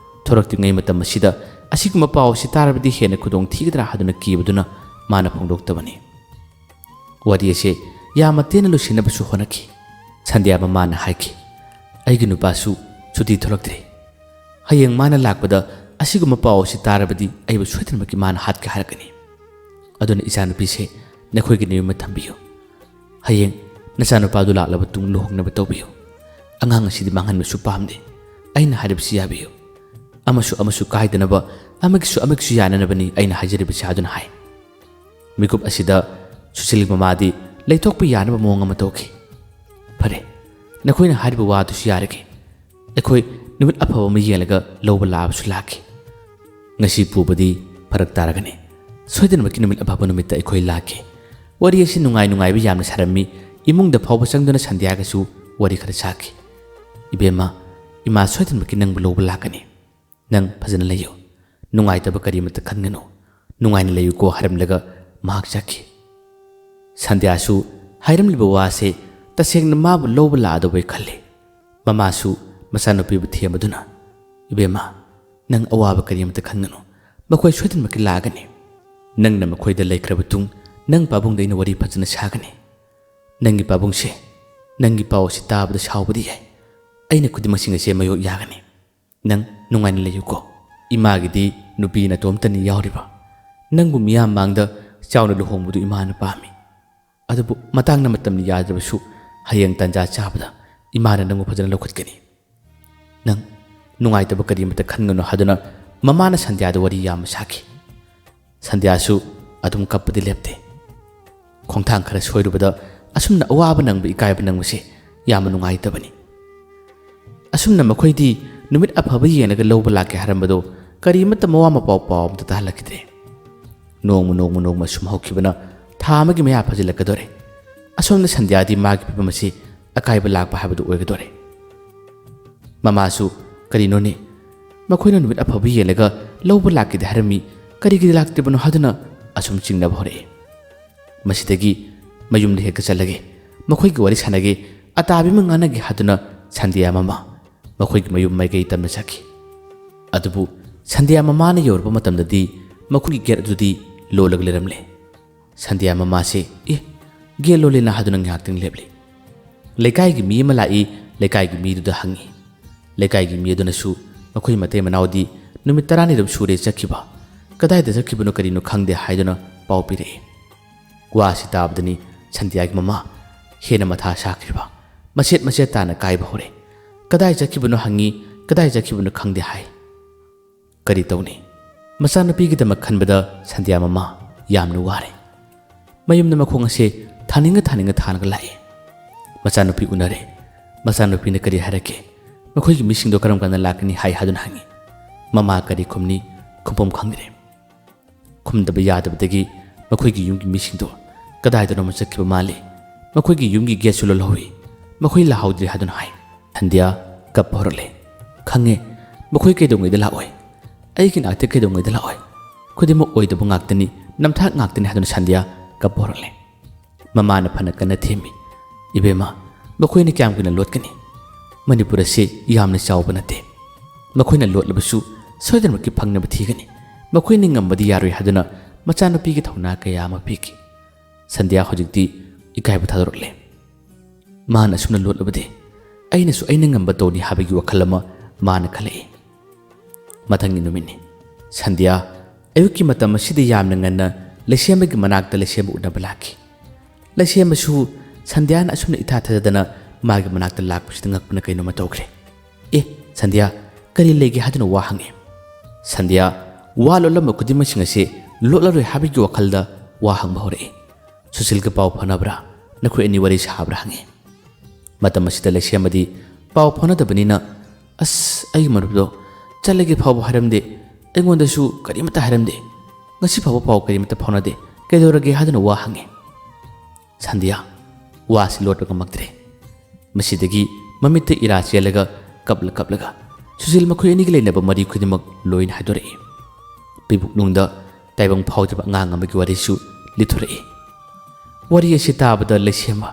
[SPEAKER 1] ꯊꯣꯔꯛꯇ꯭ꯔꯤꯉꯩ ꯃꯇꯝ ꯑꯁꯤꯗ ꯑꯁꯤꯒꯨꯝꯕ ꯄꯥꯎ ꯑꯁꯤ ꯇꯥꯔꯕꯗꯤ ꯍꯦꯟꯅ ꯈꯨꯗꯣꯡ ꯊꯤꯒꯗ꯭ꯔꯥ ꯍꯥꯏꯗꯨꯅ ꯀꯤꯕꯗꯨꯅ ꯃꯥꯅ ꯐꯣꯡꯗꯣꯛꯇꯕꯅꯤ ꯋꯥꯔꯤ ꯑꯁꯤ ꯌꯥꯝꯅ ꯇꯦꯟꯅ ꯂꯣꯏꯁꯤꯟꯅꯕꯁꯨ ꯍꯣꯠꯅꯈꯤ ꯁꯟꯗ꯭ꯌꯥ ꯃꯃꯥꯅ ꯍꯥꯏꯈꯤ ꯑꯩꯒꯤ ꯅꯨꯄꯥꯁꯨ ꯁꯨꯇꯤ ꯊꯣꯔꯛꯇ꯭ꯔꯤ ꯍꯌꯦꯡ ꯃꯥꯅ ꯂꯥꯛꯄꯗ ꯑꯁꯤꯒꯨꯝꯕ ꯄꯥꯎ ꯑꯁꯤ ꯇꯥꯔꯕꯗꯤ ꯑꯩꯕꯨ ꯁꯣꯏꯗꯅꯃꯛꯀꯤ ꯃꯥꯅ ꯍꯥꯠꯀꯦ ꯍꯥꯏꯔꯛꯀꯅꯤ ꯑꯗꯨꯅ ꯏꯆꯥꯅꯨꯄꯤꯁꯦ ꯅꯈꯣꯏꯒꯤ ꯅꯌꯨꯝꯗ ꯊꯝꯕꯤꯌꯨ ꯍꯌꯦꯡ ꯅꯆꯥꯅꯨꯄꯥꯗꯨ ꯂꯥꯛꯂꯕ ꯇꯨꯡ ꯂꯨꯍꯣꯡꯅꯕ ꯇꯧꯕꯤꯌꯨ ꯑꯉꯥꯡ ꯑꯁꯤꯗꯤ ꯃꯥꯡꯍꯟꯕꯁꯨ ꯄꯥꯝꯗꯦ ꯑꯩꯅ ꯍꯥꯏꯔꯤꯕꯁꯤ ꯌꯥꯕꯤꯌꯨ ꯑꯃꯁꯨ ꯀꯥꯏꯗꯅꯕ ꯑꯃꯒꯤꯁꯨ ꯌꯥꯅꯅꯕꯅꯤ ꯑꯩꯅ ꯍꯥꯏꯖꯔꯤꯕꯁꯤ ꯍꯥꯏꯗꯨꯅ ꯍꯥꯏ ꯃꯤꯀꯨꯞ ꯑꯁꯤꯗ ꯁꯨꯁꯤꯜꯒꯤ ꯃꯃꯥꯗꯤ ꯂꯩꯊꯣꯛꯄ ꯌꯥꯅꯕ ꯃꯑꯣꯡ ꯑꯃ ꯇꯧꯈꯤ ꯐꯔꯦ ꯅꯈꯣꯏꯅ ꯍꯥꯏꯔꯤꯕ ꯋꯥꯗꯨꯁꯨ ꯌꯥꯔꯒꯦ ꯑꯩꯈꯣꯏ ꯅꯨꯃꯤꯠ ꯑꯐꯕ ꯑꯃ ꯌꯦꯡꯂꯒ ꯂꯧꯕ ꯂꯥꯛꯑꯕꯁꯨ ꯂꯥꯛꯈꯤ ꯉꯁꯤ ꯄꯨꯕꯗꯤ ꯐꯔꯛ ꯇꯥꯔꯒꯅꯤ ꯁꯣꯏꯗꯅꯃꯛꯀꯤ ꯅꯨꯃꯤꯠ ꯑꯐꯕ ꯅꯨꯃꯤꯠꯇ ꯑꯩꯈꯣꯏ ꯂꯥꯛꯈꯤ ꯋꯥꯔꯤ ꯑꯁꯤ ꯅꯨꯡꯉꯥꯏꯕ ꯌꯥꯝꯅ ꯁꯥꯔꯝꯃꯤ ꯏꯃꯨꯡꯗ ꯐꯥꯎꯕ ꯆꯪꯗꯨꯅ ꯁꯟꯗ꯭ꯌꯥꯒꯁꯨ ꯋꯥꯔꯤ ꯈꯔ ꯁꯥꯈꯤ ꯏꯕꯦꯝꯃ ꯏꯃꯥ ꯁꯣꯏꯗꯅꯃꯛꯀꯤ ꯅꯪꯕꯨ ꯂꯧꯕ ꯂꯥꯛꯀꯅꯤ ꯅꯪ ꯐꯖꯅ ꯂꯩꯌꯨ ꯅꯨꯡꯉꯥꯏꯇꯕ ꯀꯔꯤꯃꯠꯇ ꯈꯟꯒꯅꯨ ꯅꯨꯡꯉꯥꯏꯅ ꯂꯩꯌꯨꯀꯣ ꯍꯥꯏꯔꯝꯂꯒ ꯃꯍꯥꯛ ꯆꯠꯈꯤ꯫ ꯁꯟꯙ꯭ꯌꯥꯁꯨ ꯍꯥꯏꯔꯝꯂꯤꯕ ꯋꯥꯁꯦ ꯇꯁꯦꯡꯅ ꯃꯥꯕꯨ ꯂꯧꯕ ꯂꯥꯛꯑꯗꯧꯕꯩ ꯈꯜꯂꯤ꯫ ꯃꯃꯥꯁꯨ ꯃꯆꯥꯅꯨꯄꯤꯕꯨ ꯊꯦꯝꯕꯗꯨꯅ "ꯏꯕꯦꯝꯃ, ꯅꯪ ꯑꯋꯥꯕ ꯀꯔꯤ ꯑꯃꯇ ꯈꯟꯒꯅꯨ, ꯃꯈꯣꯏ ꯁꯣꯏꯗꯅꯃꯛꯀꯤ ꯂꯥꯛꯑꯒꯅꯤ꯫ ꯅꯪꯅ ꯃꯈꯣꯏꯗ ꯂꯩꯈ꯭ꯔꯕ ꯇꯨꯡ ꯅꯪ ꯄꯥꯕꯨꯡꯗ ꯑꯩꯅ ꯋꯥꯔꯤ ꯐꯖꯅ ꯁꯥꯒꯅꯤ꯫ ꯅꯪꯒꯤ ꯄꯥꯕꯨꯡꯁꯦ ꯅꯪꯒꯤ ꯄꯥꯎ ꯑꯁꯤ ꯇꯥꯕꯗ ꯁꯥꯎꯕꯗꯤ ꯌꯥꯏ, ꯑꯩꯅ ꯈꯨꯗꯤꯡꯃꯛꯁꯤꯡ ꯑꯁꯦ ꯃꯌꯣꯛ ꯌꯥꯒꯅꯤ꯫ ꯅꯪ ꯅꯨꯡꯉꯥꯏꯅ ꯂꯩꯌꯨꯀꯣ꯫ ꯏꯃꯥꯒꯤꯗꯤ ꯅꯨꯄꯤ ꯅꯇꯣꯝꯇꯅꯤ ꯌꯥꯎꯔꯤꯕ꯫ ꯅꯪꯕꯨ ꯃꯤꯌꯥꯝ ꯃꯥꯡꯗ ꯆꯥꯎꯅ ꯂꯨꯍꯣꯡꯕꯗꯨ ꯏꯃꯥꯅ ꯄꯥꯝꯃꯤ꯫ ꯑꯗꯨꯕꯨ ꯃꯇꯥꯡꯅ ꯃꯇꯝꯅ ꯌꯥꯗ꯭ꯔꯕꯁꯨ ꯍꯌꯦꯡ ꯇꯟꯖꯥ ꯆꯥꯕꯗ ꯏꯃꯥꯅ ꯅꯪꯕꯨ ꯐꯖꯅ ꯂꯧꯈꯠꯀꯅꯤ꯫ ꯅꯪ ꯅꯨꯡꯉꯥꯏꯇꯕ ꯀꯔꯤ ꯑꯃꯇ ꯈꯟꯒꯅꯨ" ꯍꯥꯏꯗꯨꯅ ꯃꯃꯥꯅ ꯁꯟꯙ꯭ꯌꯥꯗ ꯋꯥꯔꯤ ꯌꯥꯝꯅ ꯁꯥꯈꯤ꯫ ꯁꯟꯙ꯭ꯌꯥꯁꯨ ꯑꯗꯨꯝ ꯀꯞꯄꯗꯤ ꯂꯦꯞꯇꯦ꯫ ꯈꯣꯡꯊꯥꯡ ꯈꯔ ꯁꯣꯏꯔꯨꯕꯗ ꯑꯁꯨꯝꯅ ꯑꯋꯥꯕ ꯅꯪꯕ ꯏꯀꯥꯏꯕ ꯅꯪꯕꯁꯦ ꯌꯥꯝꯅ ꯅꯨꯡꯉꯥꯏꯇꯕꯅꯤ꯫ ꯑꯁꯨꯝꯅ ꯃꯈꯣꯏꯗꯤ ꯅꯨꯃꯤꯠ ꯑꯐꯕ ꯌꯦꯡꯂꯒ ꯂꯧꯕ ꯂꯥꯛꯀꯦ ꯍꯥꯏꯔꯝꯕꯗꯣ ꯀꯔꯤꯃꯠꯇ ꯃꯋꯥ ꯃꯄꯥꯎ ꯑꯃꯇ ꯇꯥꯍꯜꯂꯛꯈꯤꯗ꯭ꯔꯦ꯫ ꯅꯣꯡꯃ ꯁꯨꯝ ꯍꯧꯈꯤꯕꯅ ꯊꯥ ꯑꯃꯒꯤ ꯃꯌꯥ ꯐꯥꯖꯤꯜꯂꯛꯀꯗꯣꯔꯦ꯫ ꯑꯁꯣꯝꯗ ꯁꯟꯙ꯭ꯌꯥꯗꯤ ꯃꯥꯒꯤ ꯐꯤꯕꯝ ꯑꯁꯤ ꯑꯀꯥꯏꯕ ꯂꯥꯛꯄ ꯍꯥꯏꯕꯗꯨ ꯑꯣꯏꯒꯗꯣꯔꯦ꯫ ꯃꯃꯥꯁꯨ "ꯀꯔꯤꯅꯣꯅꯦ, ꯃꯈꯣꯏꯅ ꯅꯨꯃꯤꯠ ꯑꯐꯕ ꯌꯦꯡꯂꯒ ꯂꯧꯕ ꯂꯥꯛꯀꯦꯗꯤ ꯍꯥꯏꯔꯝꯃꯤ, ꯀꯔꯤꯒꯤ ꯂꯥꯛꯇ꯭ꯔꯤꯕꯅꯣ" ꯍꯥꯏꯗꯨꯅ ꯑꯁꯨꯝ ꯆꯤꯡꯅꯕ ꯍꯧꯔꯛꯑꯦ꯫ ꯃꯁꯤꯗꯒꯤ ꯃꯌꯨꯝꯗ ꯍꯦꯛꯇ ꯆꯠꯂꯒꯦ, ꯃꯈꯣꯏꯒꯤ ꯋꯥꯔꯤ ꯁꯥꯟꯅꯒꯦ, ꯑꯇꯥꯕꯤ ꯑꯃ ꯉꯥꯟꯅꯒꯦ ꯍꯥꯏꯗꯨꯅ ꯁꯟꯙ꯭ꯌꯥ ꯃꯃꯥ ꯃꯈꯣꯏꯒꯤ ꯃꯌꯨꯝ ꯃꯥꯏꯀꯩ ꯇꯝꯅ ꯆꯠꯈꯤ꯫ ꯑꯗꯨꯕꯨ ꯁꯟꯙ꯭ꯌꯥ ꯃꯃꯥꯅ ꯌꯧꯔꯕ ꯃꯇꯝꯗꯗꯤ ꯃꯈꯣꯏꯒꯤ ꯒꯦꯠ ꯑꯗꯨꯗꯤ ꯂꯣꯜꯂꯒ ꯂꯩꯔꯝꯂꯦ꯫ ꯁꯟꯙ꯭ꯌꯥ ꯃꯃꯥꯁꯦ ꯒꯦꯠ ꯂꯣꯜꯂꯦꯅ ꯍꯥꯏꯗꯨꯅ ꯉꯥꯏꯍꯥꯛꯇꯪ ꯂꯦꯞꯂꯦ꯫ ꯂꯩꯀꯥꯏꯒꯤ ꯃꯤ ꯑꯃ ꯂꯥꯛꯏ, ꯂꯩꯀꯥꯏꯒꯤ ꯃꯤꯗꯨꯗ ꯍꯪꯉꯤ꯫ ꯂꯩꯀꯥꯏꯒꯤ ꯃꯤ ꯑꯗꯨꯅꯁꯨ ꯃꯈꯣꯏ ꯃꯇꯩ ꯃꯅꯥꯎꯗꯤ ꯅꯨꯃꯤꯠ 10ꯅꯤꯔꯣꯝ ꯁꯨꯔꯦ ꯆꯠꯈꯤꯕ, ꯀꯗꯥꯏꯗ ꯆꯠꯈꯤꯕꯅꯣ ꯀꯔꯤꯅꯣ ꯈꯪꯗꯦ ꯍꯥꯏꯗꯨꯅ ꯄꯥꯎ ꯄꯤꯔꯛꯏ꯫ ꯋꯥꯁꯤ ꯇꯥꯕꯗꯅꯤ ꯁꯟꯙ꯭ꯌꯥꯒꯤ ꯃꯃꯥ ꯍꯦꯟꯅ ꯃꯊꯥ ꯁꯥꯈ꯭ꯔꯤꯕ꯫ ꯃꯆꯦꯠ ꯃꯆꯦꯠ ꯇꯥꯅ ꯀꯥꯏꯕ ꯍꯧꯔꯦ꯫ ꯀꯗꯥꯏ ꯆꯠꯈꯤꯕꯅꯣ ꯍꯪꯉꯤ, ꯀꯗꯥꯏ ꯆꯠꯈꯤꯕꯅꯣ ꯈꯪꯗꯦ ꯍꯥꯏ꯫ ꯀꯔꯤ ꯇꯧꯅꯤ? ꯃꯆꯥꯅꯨꯄꯤꯒꯤꯗꯃꯛ ꯈꯟꯕꯗ ꯁꯟꯙ꯭ꯌꯥ ꯃꯃꯥ ꯌꯥꯝꯅ ꯋꯥꯔꯦ꯫ ꯃꯌꯨꯝꯗ ꯃꯈꯣꯡ ꯑꯁꯦ ꯊꯥꯅꯤꯡꯉ ꯊꯥꯅꯒ ꯂꯥꯛꯑꯦ꯫ ꯃꯆꯥꯅꯨꯄꯤ ꯎꯅꯔꯦ꯫ ꯃꯆꯥꯅꯨꯄꯤꯅ ꯀꯔꯤ ꯍꯥꯏꯔꯛꯀꯦ? ꯃꯈꯣꯏꯒꯤ ꯃꯤꯁꯤꯡꯗꯣ ꯀꯔꯝ ꯀꯥꯟꯗ ꯂꯥꯛꯀꯅꯤ ꯍꯥꯏꯗꯨꯅ ꯍꯪꯉꯤ꯫ ꯃꯃꯥ ꯀꯔꯤ ꯈꯨꯝꯅꯤ? ꯈꯨꯝꯐꯝ ꯈꯪꯗ꯭ꯔꯦ꯫ ꯈꯨꯝꯗꯕ ꯌꯥꯗꯕꯗꯒꯤ ꯃꯈꯣꯏꯒꯤ ꯌꯨꯝꯒꯤ ꯃꯤꯁꯤꯡꯗꯣ ꯀꯗꯥꯏꯗꯅꯣꯃ ꯆꯠꯈꯤꯕ ꯃꯥꯜꯂꯤ, ꯃꯈꯣꯏꯒꯤ ꯌꯨꯝꯒꯤ ꯒꯦꯠꯁꯨ ꯂꯣꯜꯍꯧꯏ, ꯃꯈꯣꯏ ꯂꯥꯛꯍꯧꯗ꯭ꯔꯤ ꯍꯥꯏꯗꯨꯅ ꯍꯥꯏ꯫ ꯁꯟꯙ꯭ꯌꯥ ꯀꯞꯄ ꯍꯧꯔꯛꯂꯦ꯫ "ꯈꯪꯉꯦ, ꯃꯈꯣꯏ ꯀꯩꯗꯧꯉꯩꯗ ꯂꯥꯛꯑꯣꯏ? ꯑꯩꯒꯤ ꯅꯥꯛꯇ ꯀꯩꯗꯧꯉꯩꯗ ꯂꯥꯛꯑꯣꯏ? ꯈꯨꯗꯤꯡꯃꯛ ꯑꯣꯏꯗꯕ ꯉꯥꯛꯇꯅꯤ, ꯅꯝꯊꯥꯛ ꯉꯥꯛꯇꯅꯤ" ꯍꯥꯏꯗꯨꯅ ꯁꯟꯙ꯭ꯌꯥ ꯀꯞꯄ ꯍꯧꯔꯛꯂꯦ꯫ ꯃꯃꯥꯅ ꯐꯅ ꯀꯟꯅ ꯊꯦꯝꯃꯤ꯫ "ꯏꯕꯦꯝꯃ, ꯃꯈꯣꯏꯅ ꯀꯌꯥꯝ ꯀꯨꯏꯅ ꯂꯣꯠꯀꯅꯤ? ꯃꯅꯤꯄꯨꯔ ꯑꯁꯤ ꯌꯥꯝꯅ ꯆꯥꯎꯕ ꯅꯠꯇꯦ꯫ ꯃꯈꯣꯏꯅ ꯂꯣꯠꯂꯕꯁꯨ ꯁꯣꯏꯗꯅꯃꯛꯀꯤ ꯐꯪꯅꯕ ꯊꯤꯒꯅꯤ꯫ ꯃꯈꯣꯏꯅ ꯉꯝꯕꯗꯤ ꯌꯥꯔꯣꯏ" ꯍꯥꯏꯗꯨꯅ ꯃꯆꯥꯅꯨꯄꯤꯒꯤ ꯊꯧꯅꯥ ꯀꯌꯥ ꯑꯃ ꯄꯤꯈꯤ꯫ ꯁꯟꯙ꯭ꯌꯥ ꯍꯧꯖꯤꯛꯇꯤ ꯏꯀꯥꯏꯕ ꯊꯥꯗꯣꯔꯛꯂꯦ꯫ ꯃꯥꯅ ꯑꯁꯨꯝꯅ ꯂꯣꯠꯂꯕꯗꯤ ꯑꯩꯅꯁꯨ ꯑꯩꯅ ꯉꯝꯕ ꯇꯧꯅꯤ ꯍꯥꯏꯕꯒꯤ ꯋꯥꯈꯜ ꯑꯃ ꯃꯥꯅ ꯈꯜꯂꯛꯏ꯫ ꯃꯊꯪꯒꯤ ꯅꯨꯃꯤꯠꯅꯤ꯫ ꯁꯟꯙ꯭ꯌꯥ ꯑꯌꯨꯛꯀꯤ ꯃꯇꯝ ꯑꯁꯤꯗ ꯌꯥꯝꯅ ꯉꯟꯅ ꯂꯩꯁꯦꯝꯕꯒꯤ ꯃꯅꯥꯛꯇ ꯂꯩꯁꯦꯝꯕ ꯎꯅꯕ ꯂꯥꯛꯈꯤ꯫ ꯂꯩꯁꯦꯝꯕꯁꯨ ꯁꯟꯙ꯭ꯌꯥꯅ ꯑꯁꯨꯝꯅ ꯏꯊꯥ ꯊꯥꯖꯗꯅ ꯃꯥꯒꯤ ꯃꯅꯥꯛꯇ ꯂꯥꯛꯄꯁꯤꯗ ꯉꯛꯄꯅ ꯀꯩꯅꯣꯝꯃ ꯇꯧꯈ꯭ꯔꯦ꯫ "ꯁꯟꯙ꯭ꯌꯥ, ꯀꯔꯤ ꯂꯩꯒꯦ?" ꯍꯥꯏꯗꯨꯅ ꯋꯥ ꯍꯪꯉꯤ꯫ ꯁꯟꯙ꯭ꯌꯥ ꯋꯥ ꯂꯣꯠꯂꯝꯕ ꯈꯨꯗꯤꯡꯃꯛꯁꯤꯡ ꯑꯁꯤ ꯂꯣꯠꯂꯔꯣꯏ ꯍꯥꯏꯕꯒꯤ ꯋꯥꯈꯜꯗ ꯋꯥ ꯍꯪꯕ ꯍꯧꯔꯛꯏ꯫ "ꯁꯨꯁꯤꯜꯒ ꯄꯥꯎ ꯐꯥꯎꯅꯕ꯭ꯔꯥ? ꯅꯈꯣꯏ ꯑꯅꯤ ꯋꯥꯔꯤ ꯁꯥꯕ꯭ꯔꯥ?" ꯍꯪꯉꯤ꯫ ꯃꯇꯝ ꯑꯁꯤꯗ ꯂꯩꯁꯦꯝꯕꯗꯤ ꯄꯥꯎ ꯐꯥꯎꯅꯗꯕꯅꯤꯅ "ꯑꯩꯒꯤ ꯃꯔꯨꯞꯗꯣ ꯆꯠꯂꯒꯦ ꯐꯥꯎꯕ ꯍꯥꯏꯔꯝꯗꯦ, ꯑꯩꯉꯣꯟꯗꯁꯨ ꯀꯔꯤꯃꯠꯇ ꯍꯥꯏꯔꯝꯗꯦ, ꯉꯁꯤ ꯐꯥꯎꯕ ꯄꯥꯎ ꯀꯔꯤꯃꯠꯇ ꯐꯥꯎꯅꯗꯦ, ꯀꯩꯗꯧꯔꯒꯦ?" ꯍꯥꯏꯗꯨꯅ ꯋꯥ ꯍꯪꯉꯤ꯫ ꯁꯟꯙ꯭ꯌꯥ ꯋꯥꯁꯤ ꯂꯣꯠꯄ ꯉꯝꯃꯛꯇ꯭ꯔꯦ꯫ ꯃꯁꯤꯗꯒꯤ ꯃꯃꯤꯠꯇ ꯏꯔꯥ ꯆꯦꯜꯂꯒ ꯀꯞꯂꯒ ꯁꯨꯁꯤꯜ ꯃꯈꯣꯏ ꯑꯅꯤꯒꯤ ꯂꯩꯅꯕ ꯃꯔꯤ ꯈꯨꯗꯤꯡꯃꯛ ꯂꯣꯏꯅ ꯍꯥꯏꯗꯣꯔꯛꯏ꯫ ꯄꯤꯕꯨꯛꯅꯨꯡꯗ ꯇꯥꯏꯕꯪ ꯐꯥꯎꯗ꯭ꯔꯕ ꯑꯉꯥꯡ ꯑꯃꯒꯤ ꯋꯥꯔꯤꯁꯨ ꯂꯤꯊꯣꯔꯛꯏ꯫ ꯋꯥꯔꯤ ꯑꯁꯤ ꯇꯥꯕꯗ ꯂꯩꯁꯦꯝꯕ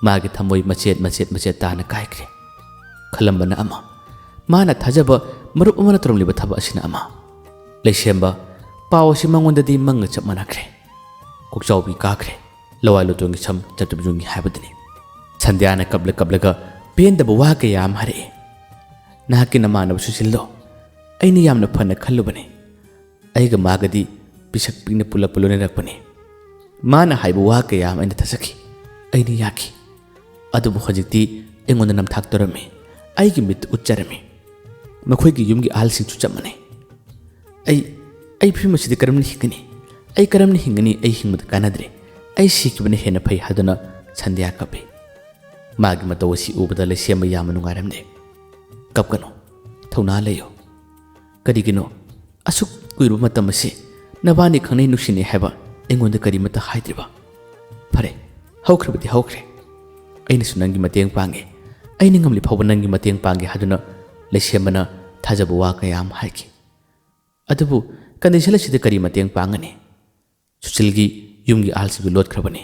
[SPEAKER 1] ꯃꯥꯒꯤ ꯊꯃꯣꯏ ꯃꯆꯦꯠ ꯇꯥꯅ ꯀꯥꯏꯈ꯭ꯔꯦ꯫ ꯈꯜꯂꯝꯕꯅ ꯑꯃ, ꯃꯥꯅ ꯊꯥꯖꯕ ꯃꯔꯨꯞ ꯑꯃꯅ ꯇꯧꯔꯝꯂꯤꯕ ꯊꯕꯛ ꯑꯁꯤꯅ ꯑꯃ꯫ ꯂꯩꯁꯦꯝꯕ ꯄꯥꯎ ꯑꯁꯤ ꯃꯉꯣꯟꯗꯗꯤ ꯃꯪꯒ ꯆꯞ ꯃꯥꯟꯅꯈ꯭ꯔꯦ꯫ ꯀꯣꯛꯆꯥꯎꯕꯤ ꯀꯥꯈ꯭ꯔꯦ, ꯂꯋꯥꯏ ꯂꯣꯇꯣꯟꯒꯤ ꯁꯝ ꯆꯞ ꯌꯨꯡꯉꯤ ꯍꯥꯏꯕꯗꯨꯅꯤ꯫ ꯁꯟꯙ꯭ꯌꯥꯅ ꯀꯞꯂꯒ ꯄꯦꯟꯗꯕ ꯋꯥ ꯀꯌꯥ ꯑꯃ ꯍꯥꯏꯔꯛꯏ꯫ "ꯅꯍꯥꯛꯀꯤ ꯅꯃꯥꯟꯅꯕ ꯁꯨꯁꯤꯜꯗꯣ ꯑꯩꯅ ꯌꯥꯝꯅ ꯐꯅ ꯈꯜꯂꯨꯕꯅꯤ꯫ ꯑꯩꯒ ꯃꯥꯒꯗꯤ ꯄꯤꯁꯛ ꯄꯤꯛꯅ ꯄꯨꯜꯂꯛꯄ ꯂꯣꯏꯅꯔꯛꯄꯅꯤ꯫ ꯃꯥꯅ ꯍꯥꯏꯕ ꯋꯥ ꯀꯌꯥ ꯑꯃ ꯑꯩꯅ ꯊꯥꯖꯈꯤ, ꯑꯩꯅ ꯌꯥꯈꯤ꯫ ꯑꯗꯨꯕꯨ ꯍꯧꯖꯤꯛꯇꯤ ꯑꯩꯉꯣꯟꯗ ꯅꯝꯊꯥꯛ ꯇꯧꯔꯝꯃꯤ, ꯑꯩꯒꯤ ꯃꯤꯠꯇ ꯎꯠꯆꯔꯝꯃꯤ꯫ ꯃꯈꯣꯏꯒꯤ ꯌꯨꯝꯒꯤ ꯑꯍꯜꯁꯤꯡꯁꯨ ꯆꯞ ꯃꯥꯟꯅꯩ꯫ ꯑꯩ ꯐꯤꯕꯝ ꯑꯁꯤꯗ ꯀꯔꯝꯅ ꯍꯤꯡꯒꯅꯤ? ꯑꯩ ꯀꯔꯝꯅ ꯍꯤꯡꯒꯅꯤ? ꯑꯩ ꯍꯤꯡꯕꯗ ꯀꯥꯟꯅꯗ꯭ꯔꯦ, ꯑꯩ ꯁꯤꯈꯤꯕꯅ ꯍꯦꯟꯅ ꯐꯩ" ꯍꯥꯏꯗꯨꯅ ꯁꯟꯙ꯭ꯌꯥ ꯀꯞꯄꯤ꯫ ꯃꯥꯒꯤ ꯃꯇꯧ ꯑꯁꯤ ꯎꯕꯗ ꯂꯩꯁꯦꯝꯕ ꯌꯥꯝꯅ ꯅꯨꯡꯉꯥꯏꯔꯝꯗꯦ꯫ "ꯀꯞꯀꯅꯨ, ꯊꯧꯅꯥ ꯂꯩꯌꯨ꯫ ꯀꯔꯤꯒꯤꯅꯣ ꯑꯁꯨꯛ ꯀꯨꯏꯔꯕ ꯃꯇꯝ ꯑꯁꯤ ꯅꯕꯥꯅꯤ ꯈꯪꯅꯩ ꯅꯨꯡꯁꯤꯅꯩ ꯍꯥꯏꯕ ꯑꯩꯉꯣꯟꯗ ꯀꯔꯤꯃꯠꯇ ꯍꯥꯏꯗ꯭ꯔꯤꯕ? ꯐꯔꯦ, ꯍꯧꯈ꯭ꯔꯕꯗꯤ ꯍꯧꯈ꯭ꯔꯦ꯫ ꯑꯩꯅꯁꯨ ꯅꯪꯒꯤ ꯃꯇꯦꯡ ꯄꯥꯡꯒꯦ, ꯑꯩꯅ ꯉꯝꯂꯤ ꯐꯥꯎꯕ ꯅꯪꯒꯤ ꯃꯇꯦꯡ ꯄꯥꯡꯒꯦ" ꯍꯥꯏꯗꯨꯅ ꯂꯩꯁꯦꯝꯕꯅ ꯊꯥꯖꯕ ꯋꯥ ꯀꯌꯥ ꯑꯃ ꯍꯥꯏꯈꯤ꯫ "ꯑꯗꯨꯕꯨ ꯀꯟꯗꯤꯁꯟ ꯑꯁꯤꯗ ꯀꯔꯤ ꯃꯇꯦꯡ ꯄꯥꯡꯒꯅꯤ? ꯁꯨꯁꯤꯜꯒꯤ ꯌꯨꯝꯒꯤ ꯑꯍꯜꯁꯤꯡꯗꯨ ꯂꯣꯠꯈ꯭ꯔꯕꯅꯤ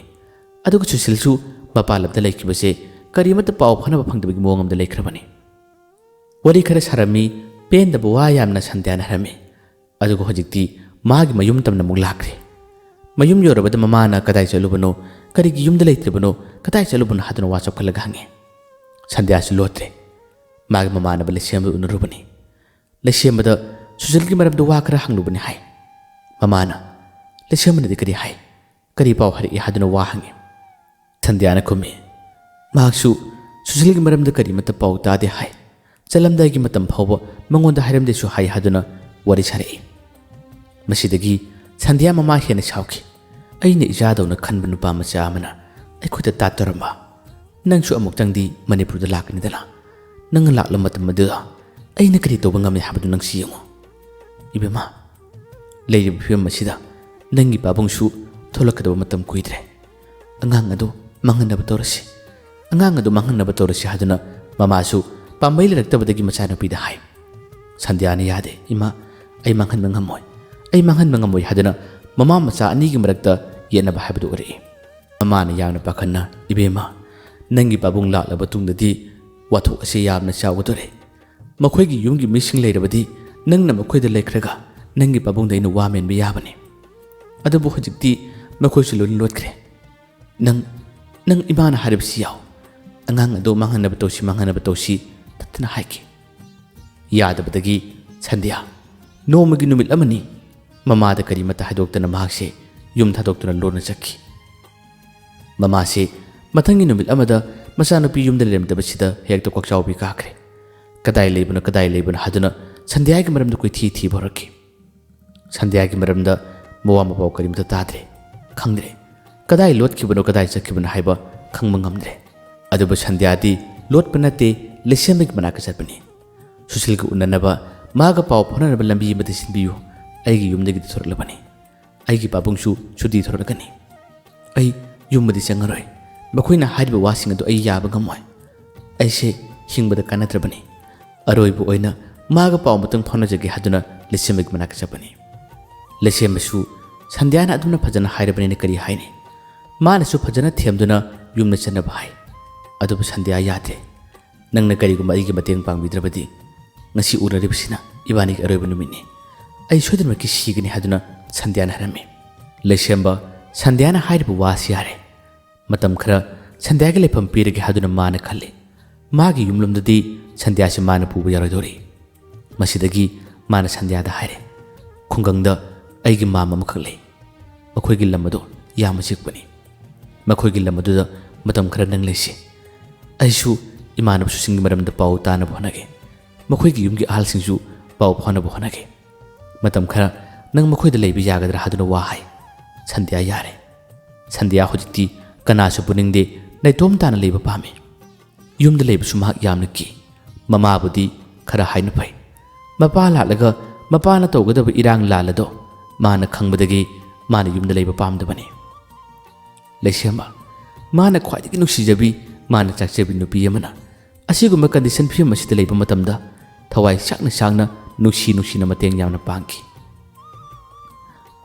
[SPEAKER 1] ꯑꯗꯨꯒ ꯁꯨꯁꯤꯜꯁꯨ ꯃꯄꯥꯟ ꯂꯝꯗ ꯂꯩꯈꯤꯕꯁꯦ ꯀꯔꯤꯃꯠꯇ ꯄꯥꯎ ꯐꯥꯎꯅꯕ ꯐꯪꯗꯕꯒꯤ ꯃꯑꯣꯡ ꯑꯃꯗ ꯂꯩꯈ꯭ꯔꯕꯅꯤ ꯋꯥꯔꯤ ꯈꯔ ꯁꯥꯔꯝꯃꯤ ꯄꯦꯟꯗꯕ ꯋꯥ ꯌꯥꯝꯅ ꯁꯟꯗ꯭ꯌꯥꯅ ꯍꯥꯏꯔꯝꯃꯤ ꯑꯗꯨꯒ ꯍꯧꯖꯤꯛꯇꯤ ꯃꯥꯒꯤ ꯃꯌꯨꯝ ꯇꯝꯅ ꯑꯃꯨꯛ ꯂꯥꯛꯈ꯭ꯔꯦ ꯃꯌꯨꯝ ꯌꯧꯔꯕꯗ ꯃꯃꯥꯅ ꯀꯗꯥꯏ ꯆꯠꯂꯨꯕꯅꯣ ꯀꯔꯤꯒꯤ ꯌꯨꯝꯗ ꯂꯩꯇ꯭ꯔꯤꯕꯅꯣ ꯀꯗꯥꯏ ꯆꯠꯂꯨꯕꯅꯣ ꯍꯥꯏꯗꯨꯅ ꯋꯥ ꯆꯞꯈꯠꯂꯒ ꯍꯪꯉꯤ ꯁꯟꯗ꯭ꯌꯥꯁꯨ ꯂꯣꯠꯇ꯭ꯔꯦ ꯃꯥꯒꯤ ꯃꯃꯥꯟꯅꯕ ꯂꯩꯁꯦꯝꯕ ꯎꯅꯔꯨꯕꯅꯤ ꯂꯩꯁꯦꯝꯕꯗ ꯁꯨꯁꯤꯜꯒꯤ ꯃꯔꯝꯗ ꯋꯥ ꯈꯔ ꯍꯪꯂꯨꯕꯅꯤ ꯍꯥꯏ ꯃꯃꯥꯅ ꯂꯩꯁꯦꯝꯕꯅꯗꯤ ꯀꯔꯤ ꯍꯥꯏ ꯀꯔꯤ ꯄꯥꯎ ꯍꯥꯏꯔꯛꯏ ꯍꯥꯏꯗꯨꯅ ꯋꯥ ꯍꯪꯉꯤ ꯁꯟꯗ꯭ꯌꯥꯅ ꯈꯨꯝꯃꯤ ꯃꯍꯥꯛꯁꯨ ꯁꯨꯁꯤꯜꯒꯤ ꯃꯔꯝꯗ ꯀꯔꯤꯃꯠꯇ ꯄꯥꯎ ꯇꯥꯗꯦ ꯍꯥꯏ ꯆꯠꯂꯝꯗꯥꯏꯒꯤ ꯃꯇꯝ ꯐꯥꯎꯕ ꯃꯉꯣꯟꯗ ꯍꯥꯏꯔꯝꯗꯦꯁꯨ ꯍꯥꯏ ꯍꯥꯏꯗꯨꯅ ꯋꯥꯔꯤ ꯁꯥꯔꯛꯏ ꯃꯁꯤꯗꯒꯤ ꯁꯟꯗ꯭ꯌꯥ ꯃꯃꯥ ꯍꯦꯟꯅ ꯁꯥꯎꯈꯤ ꯑꯩꯅ ꯏꯆꯥꯗꯧꯅ ꯈꯟꯕ ꯅꯨꯄꯥ ꯃꯆꯥ ꯑꯃꯅ ꯑꯩꯈꯣꯏꯗ ꯇꯥꯠꯇꯧꯔꯝꯕ ꯅꯪꯁꯨ ꯑꯃꯨꯛꯇꯪꯗꯤ ꯃꯅꯤꯄꯨꯔꯗ ꯂꯥꯛꯀꯅꯤꯗꯅ ꯅꯪꯅ ꯂꯥꯛꯂꯕ ꯃꯇꯝ ꯑꯗꯨꯗ ꯑꯩꯅ ꯀꯔꯤ ꯇꯧꯕ ꯉꯝꯃꯤ ꯍꯥꯏꯕꯗꯨ ꯅꯪꯁꯤ ꯌꯦꯡꯉꯨ ꯏꯕꯦꯝꯃ ꯂꯩꯔꯤꯕ ꯐꯤꯕꯝ ꯑꯁꯤꯗ ꯅꯪꯒꯤ ꯄꯥꯕꯨꯡꯁꯨ ꯊꯣꯛꯂꯛꯀꯗꯕ ꯃꯇꯝ ꯀꯨꯏꯗ꯭ರೆ ꯑꯉꯥꯡ ꯑꯗꯨ ꯃꯥꯡꯍꯟꯅꯕ ꯇꯧꯔꯁꯤ ꯍꯥꯏꯗꯨꯅ ꯃꯃꯥꯁꯨ ꯄꯥꯝꯕꯩ ꯂꯩꯔꯛꯇꯕꯗꯒꯤ ꯃꯆꯥꯅꯨꯄꯤꯗ ꯍꯥꯏ ꯁꯟꯗ꯭ꯌꯥꯅ ꯌꯥꯗꯦ ꯏꯃꯥ ꯑꯩ ꯃꯥꯡꯍꯟꯕ ꯉꯝꯃꯣꯏ ꯍꯥꯏꯗꯨꯅ ꯃꯃꯥ ꯃꯆꯥ ꯑꯅꯤꯒꯤ ꯃꯔꯛꯇ ꯌꯦꯠꯅꯕ ꯍꯥꯏꯕꯗꯨ ꯑꯣꯏꯔꯛꯏ ꯃꯃꯥꯅ ꯌꯥꯝꯅ ꯄꯥꯈꯠꯅ ꯏꯕꯦꯝꯃ ꯅꯪꯒꯤ ꯄꯥꯕꯨꯡ ꯂꯥꯛꯂꯕ ꯇꯨꯡꯗꯗꯤ ꯋꯥꯊꯣꯛ ꯑꯁꯤ ꯌꯥꯝꯅ ꯆꯥꯎꯒꯗꯣꯔꯦ ꯃꯈꯣꯏꯒꯤ ꯌꯨꯝꯒꯤ ꯃꯤꯁꯤꯡ ꯂꯩꯔꯕꯗꯤ ꯅꯪꯅ ꯃꯈꯣꯏꯗ ꯂꯩꯈ꯭ꯔꯒ ꯅꯪꯒꯤ ꯄꯥꯕꯨꯡꯗ ꯑꯩꯅ ꯋꯥ ꯃꯦꯟꯕ ꯌꯥꯕꯅꯤ ꯑꯗꯨꯕꯨ ꯍꯧꯖꯤꯛꯇꯤ ꯃꯈꯣꯏꯁꯨ ꯂꯣꯏꯅ ꯂꯣꯠꯈ꯭ꯔꯦ ꯅꯪ ꯏꯃꯥꯅ ꯍꯥꯏꯔꯤꯕꯁꯤ ꯌꯥꯎ ꯑꯉꯥꯡ ꯑꯗꯨ ꯃꯥꯡꯍꯟꯅꯕ ꯇꯧꯁꯤ ꯇꯠꯇꯅ ꯍꯥꯏꯈꯤ ꯌꯥꯗꯕꯗꯒꯤ ꯁꯟꯗ꯭ꯌꯥ ꯅꯣꯡꯃꯒꯤ ꯅꯨꯃꯤꯠ ꯑꯃꯅꯤ ꯃꯃꯥꯗ ꯀꯔꯤꯃꯠꯇ ꯍꯥꯏꯗꯣꯛꯇꯅ ꯃꯍꯥꯛꯁꯦ ꯌꯨꯝ ꯊꯥꯗꯣꯛꯇꯨꯅ ꯂꯣꯟꯅ ꯆꯠꯈꯤ ꯃꯃꯥꯁꯦ ꯃꯊꯪꯒꯤ ꯅꯨꯃꯤꯠ ꯑꯃꯗ ꯃꯆꯥꯅꯨꯄꯤ ꯌꯨꯝꯗ ꯂꯩꯔꯝꯗꯕꯁꯤꯗ ꯍꯦꯛꯇ ꯀꯣꯛꯆꯥꯎꯕꯤ ꯀꯥꯈ꯭ꯔꯦ ꯀꯗꯥꯏ ꯂꯩꯕꯅꯣ ꯍꯥꯏꯗꯨꯅ ꯁꯟꯗ꯭ꯌꯥꯒꯤ ꯃꯔꯝꯗ ꯀꯣꯏꯊꯤ ꯊꯤꯕ ꯍꯧꯔꯛꯈꯤ ꯁꯟꯗ꯭ꯌꯥꯒꯤ ꯃꯔꯝꯗ ꯃꯋꯥ ꯃꯄꯥꯎ ꯀꯔꯤꯃꯠꯇ ꯇꯥꯗ꯭ꯔꯦ ꯈꯪꯗ꯭ꯔꯦ ꯀꯗꯥꯏ ꯂꯣꯠꯈꯤꯕꯅꯣ ꯀꯗꯥꯏ ꯆꯠꯈꯤꯕꯅꯣ ꯍꯥꯏꯕ ꯈꯪꯕ ꯉꯝꯗ꯭ꯔꯦ ꯑꯗꯨꯕꯨ ꯁꯟꯗ꯭ꯌꯥꯗꯤ ꯂꯣꯠꯄ ꯅꯠꯇꯦ ꯂꯩꯁꯦꯝꯕꯒꯤ ꯃꯅꯥꯛꯇ ꯆꯠꯄꯅꯤ ꯁꯨꯁꯤꯜꯒ ꯎꯅꯅꯕ ꯃꯥꯒ ꯄꯥꯎ ꯐꯥꯎꯅꯅꯕ ꯂꯝꯕꯤ ꯑꯃꯗ ꯁꯤꯟꯕꯤꯌꯨ ꯑꯩꯒꯤ ꯌꯨꯝꯗꯒꯤꯗꯤ ꯊꯣꯔꯛꯂꯕꯅꯤ ꯑꯩꯒꯤ ꯄꯥꯕꯨꯡꯁꯨ ꯁꯨꯇꯤ ꯊꯣꯔꯛꯀꯅꯤ ꯑꯩ ꯌꯨꯝꯕꯗꯤ ꯆꯪꯉꯔꯣꯏ ꯃꯈꯣꯏꯅ ꯍꯥꯏꯔꯤꯕ ꯋꯥꯁꯤꯡ ꯑꯗꯨ ꯑꯩ ꯌꯥꯕ ꯉꯝꯃꯣꯏ ꯑꯩꯁꯦ ꯍꯤꯡꯕꯗ ꯀꯥꯟꯅꯗ꯭ꯔꯕꯅꯤ ꯑꯔꯣꯏꯕ ꯑꯣꯏꯅ ꯃꯥꯒ ꯄꯥꯎ ꯑꯃꯇꯪ ꯐꯥꯎꯅꯖꯒꯦ ꯍꯥꯏꯗꯨꯅ ꯂꯩꯁꯦꯝꯕꯒꯤ ꯃꯅꯥꯛꯇ ꯆꯠꯄꯅꯤ ꯂꯩꯁꯦꯝꯕꯁꯨ ꯁꯟꯗ꯭ꯌꯥꯅ ꯑꯗꯨꯝꯅ ꯐꯖꯅ ꯍꯥꯏꯔꯕꯅꯤꯅ ꯀꯔꯤ ꯍꯥꯏꯅꯤ ꯃꯥꯅꯁꯨ ꯐꯖꯅ ꯊꯦꯝꯗꯨꯅ ꯌꯨꯝꯗ ꯆꯠꯅꯕ ꯍꯥꯏ ꯑꯗꯨꯕꯨ ꯁꯟꯗ꯭ꯌꯥ ꯌꯥꯗ꯭ꯔꯦ ꯅꯪꯅ ꯀꯔꯤꯒꯨꯝꯕ ꯑꯩꯒꯤ ꯃꯇꯦꯡ ꯄꯥꯡꯕꯤꯗ꯭ꯔꯕꯗꯤ ꯉꯁꯤ ꯎꯅꯔꯤꯕꯁꯤꯅ ꯏꯕꯥꯅꯤꯒꯤ ꯑꯔꯣꯏꯕ ꯅꯨꯃꯤꯠꯅꯤ ꯑꯩ ꯁꯣꯏꯗꯅꯃꯛꯀꯤ ꯁꯤꯒꯅꯤ ꯍꯥꯏꯗꯨꯅ ꯁꯟꯗ꯭ꯌꯥꯅ ꯍꯥꯏꯔꯝꯃꯤ ꯂꯩꯁꯦꯝꯕ ꯁꯟꯗ꯭ꯌꯥꯅ ꯍꯥꯏꯔꯤꯕ ꯋꯥꯁꯤ ꯌꯥꯔꯦ ꯃꯇꯝ ꯈꯔ ꯁꯟꯗ꯭ꯌꯥꯒꯤ ꯂꯩꯐꯝ ꯄꯤꯔꯒꯦ ꯍꯥꯏꯗꯨꯅ ꯃꯥꯅ ꯈꯜꯂꯤ ꯃꯥꯒꯤ ꯌꯨꯝꯂꯣꯝꯗꯗꯤ ꯁꯟꯗ꯭ꯌꯥꯁꯤ ꯃꯥꯅ ꯄꯨꯕ ꯌꯥꯔꯣꯏꯗꯣꯔꯤ ꯃꯁꯤꯗꯒꯤ ꯃꯥꯅ ꯁꯟꯗ꯭ꯌꯥꯗ ꯍꯥꯏꯔꯦ ꯈꯨꯡꯒꯪꯗ ꯑꯩꯒꯤ ꯃꯥꯝ ꯑꯃꯈꯛ ꯂꯩ ꯃꯈꯣꯏꯒꯤ ꯂꯝ ꯑꯗꯨ ꯌꯥꯝꯅ ꯆꯤꯛꯄꯅꯤ ꯃꯈꯣꯏꯒꯤ ꯂꯝ ꯑꯗꯨꯗ ꯃꯇꯝ ꯈꯔ ꯅꯪ ꯂꯩꯁꯤ ꯑꯩꯁꯨ ꯏꯃꯥꯟꯅꯕꯁꯤꯡꯒꯤ ꯃꯔꯝꯗ ꯄꯥꯎ ꯇꯥꯅꯕ ꯍꯣꯠꯅꯒꯦ ꯃꯈꯣꯏꯒꯤ ꯌꯨꯝꯒꯤ ꯑꯍꯜꯁꯤꯡꯁꯨ ꯄꯥꯎ ꯐꯥꯎꯅꯕ ꯍꯣꯠꯅꯒꯦ ꯃꯇꯝ ꯈꯔ ꯅꯪ ꯃꯈꯣꯏꯗ ꯂꯩꯕ ꯌꯥꯒꯗ꯭ꯔꯥ ꯍꯥꯏꯗꯨꯅ ꯋꯥ ꯍꯥꯏ ꯁꯟꯗ꯭ꯌꯥ ꯌꯥꯔꯦ ꯁꯟꯗ꯭ꯌꯥ ꯍꯧꯖꯤꯛꯇꯤ ꯀꯅꯥꯁꯨ ꯄꯨꯅꯤꯡꯗꯦ ꯅꯩꯇꯣꯝ ꯇꯥꯅ ꯂꯩꯕ ꯄꯥꯝꯃꯤ ꯌꯨꯝꯗ ꯂꯩꯕꯁꯨ ꯃꯍꯥꯛ ꯌꯥꯝꯅ ꯀꯤ ꯃꯃꯥꯕꯨꯗꯤ ꯈꯔ ꯍꯥꯏꯅ ꯐꯩ ꯃꯄꯥ ꯂꯥꯛꯂꯒ ꯃꯄꯥꯅ ꯇꯧꯒꯗꯕ ꯏꯔꯥꯡ ꯂꯥꯜꯂꯗꯣ ꯃꯥꯅ ꯈꯪꯕꯗꯒꯤ ꯃꯥꯅ ꯌꯨꯝꯗ ꯂꯩꯕ ꯄꯥꯝꯗꯕꯅꯤ ꯂꯩꯁꯦꯝꯕ ꯃꯥꯅ ꯈ꯭ꯋꯥꯏꯗꯒꯤ ꯅꯨꯡꯁꯤꯖꯕꯤ ꯃꯥꯅ ꯆꯥꯛꯆꯕꯤ ꯅꯨꯄꯤ ꯑꯃꯅ ꯑꯁꯤꯒꯨꯝꯕ ꯀꯟꯗꯤꯁꯟ ꯐꯤꯕꯝ ꯑꯁꯤꯗ ꯂꯩꯕ ꯃꯇꯝꯗ ꯊꯋꯥꯏ ꯁꯥꯡꯅ ꯅꯨꯡꯁꯤꯅ ꯃꯇꯦꯡ ꯌꯥꯝꯅ ꯄꯥꯡꯈꯤ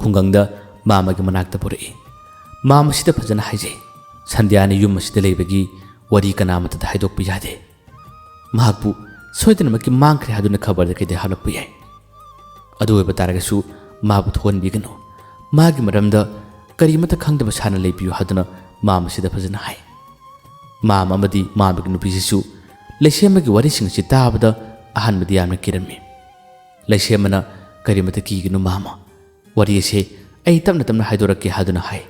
[SPEAKER 1] ꯈꯨꯡꯒꯪꯗ ꯃꯥꯃꯒꯤ ꯃꯅꯥꯛꯇ ꯄꯨꯔꯛꯏ ꯃꯥꯃꯁꯤꯗ ꯐꯖꯅ ꯍꯥꯏꯖꯩ ꯁꯟꯗ꯭ꯌꯥꯅ ꯌꯨꯝ ꯑꯁꯤꯗ ꯂꯩꯕꯒꯤ ꯋꯥꯔꯤ ꯀꯅꯥꯃꯠꯇꯗ ꯍꯥꯏꯗꯣꯛꯄ ꯌꯥꯗꯦ ꯃꯍꯥꯛꯄꯨ ꯁꯣꯏꯗꯅꯃꯛꯀꯤ ꯃꯥꯡꯈ꯭ꯔꯦ ꯍꯥꯏꯗꯨꯅ ꯈꯕꯔꯗ ꯀꯩꯗ ꯍꯥꯞꯂꯛꯄ ꯌꯥꯏ ꯑꯗꯨ ꯑꯣꯏꯕ ꯇꯥꯔꯒꯁꯨ ꯃꯥꯕꯨ ꯊꯣꯛꯍꯟꯕꯤꯒꯅꯨ ꯃꯥꯒꯤ ꯃꯔꯝꯗ ꯀꯔꯤꯃꯠꯇ ꯈꯪꯗꯕ ꯁꯥꯅ ꯂꯩꯕꯤꯌꯨ ꯍꯥꯏꯗꯨꯅ ꯃꯥꯃꯁꯤꯗ ꯐꯖꯅ ꯍꯥꯏ ꯃꯥꯝ ꯑꯃꯗꯤ ꯃꯥꯃꯒꯤ ꯅꯨꯄꯤꯁꯤꯁꯨ ꯂꯩꯁꯦꯝꯕꯒꯤ ꯋꯥꯔꯤꯁꯤꯡ ꯑꯁꯤ ꯇꯥꯕꯗ ꯑꯍꯥꯟꯕꯗꯤ ꯌꯥꯝꯅ ꯀꯤꯔꯝꯃꯤ ꯂꯩꯁꯦꯝꯕꯅ ꯀꯔꯤꯃꯠꯇ ꯀꯤꯒꯅꯨ ꯃꯥꯃ ꯋꯥꯔꯤ ꯑꯁꯤ ꯑꯩ ꯇꯞꯅ ꯍꯥꯏꯗꯣꯔꯛꯀꯦ ꯍꯥꯏꯗꯨꯅ ꯍꯥꯏ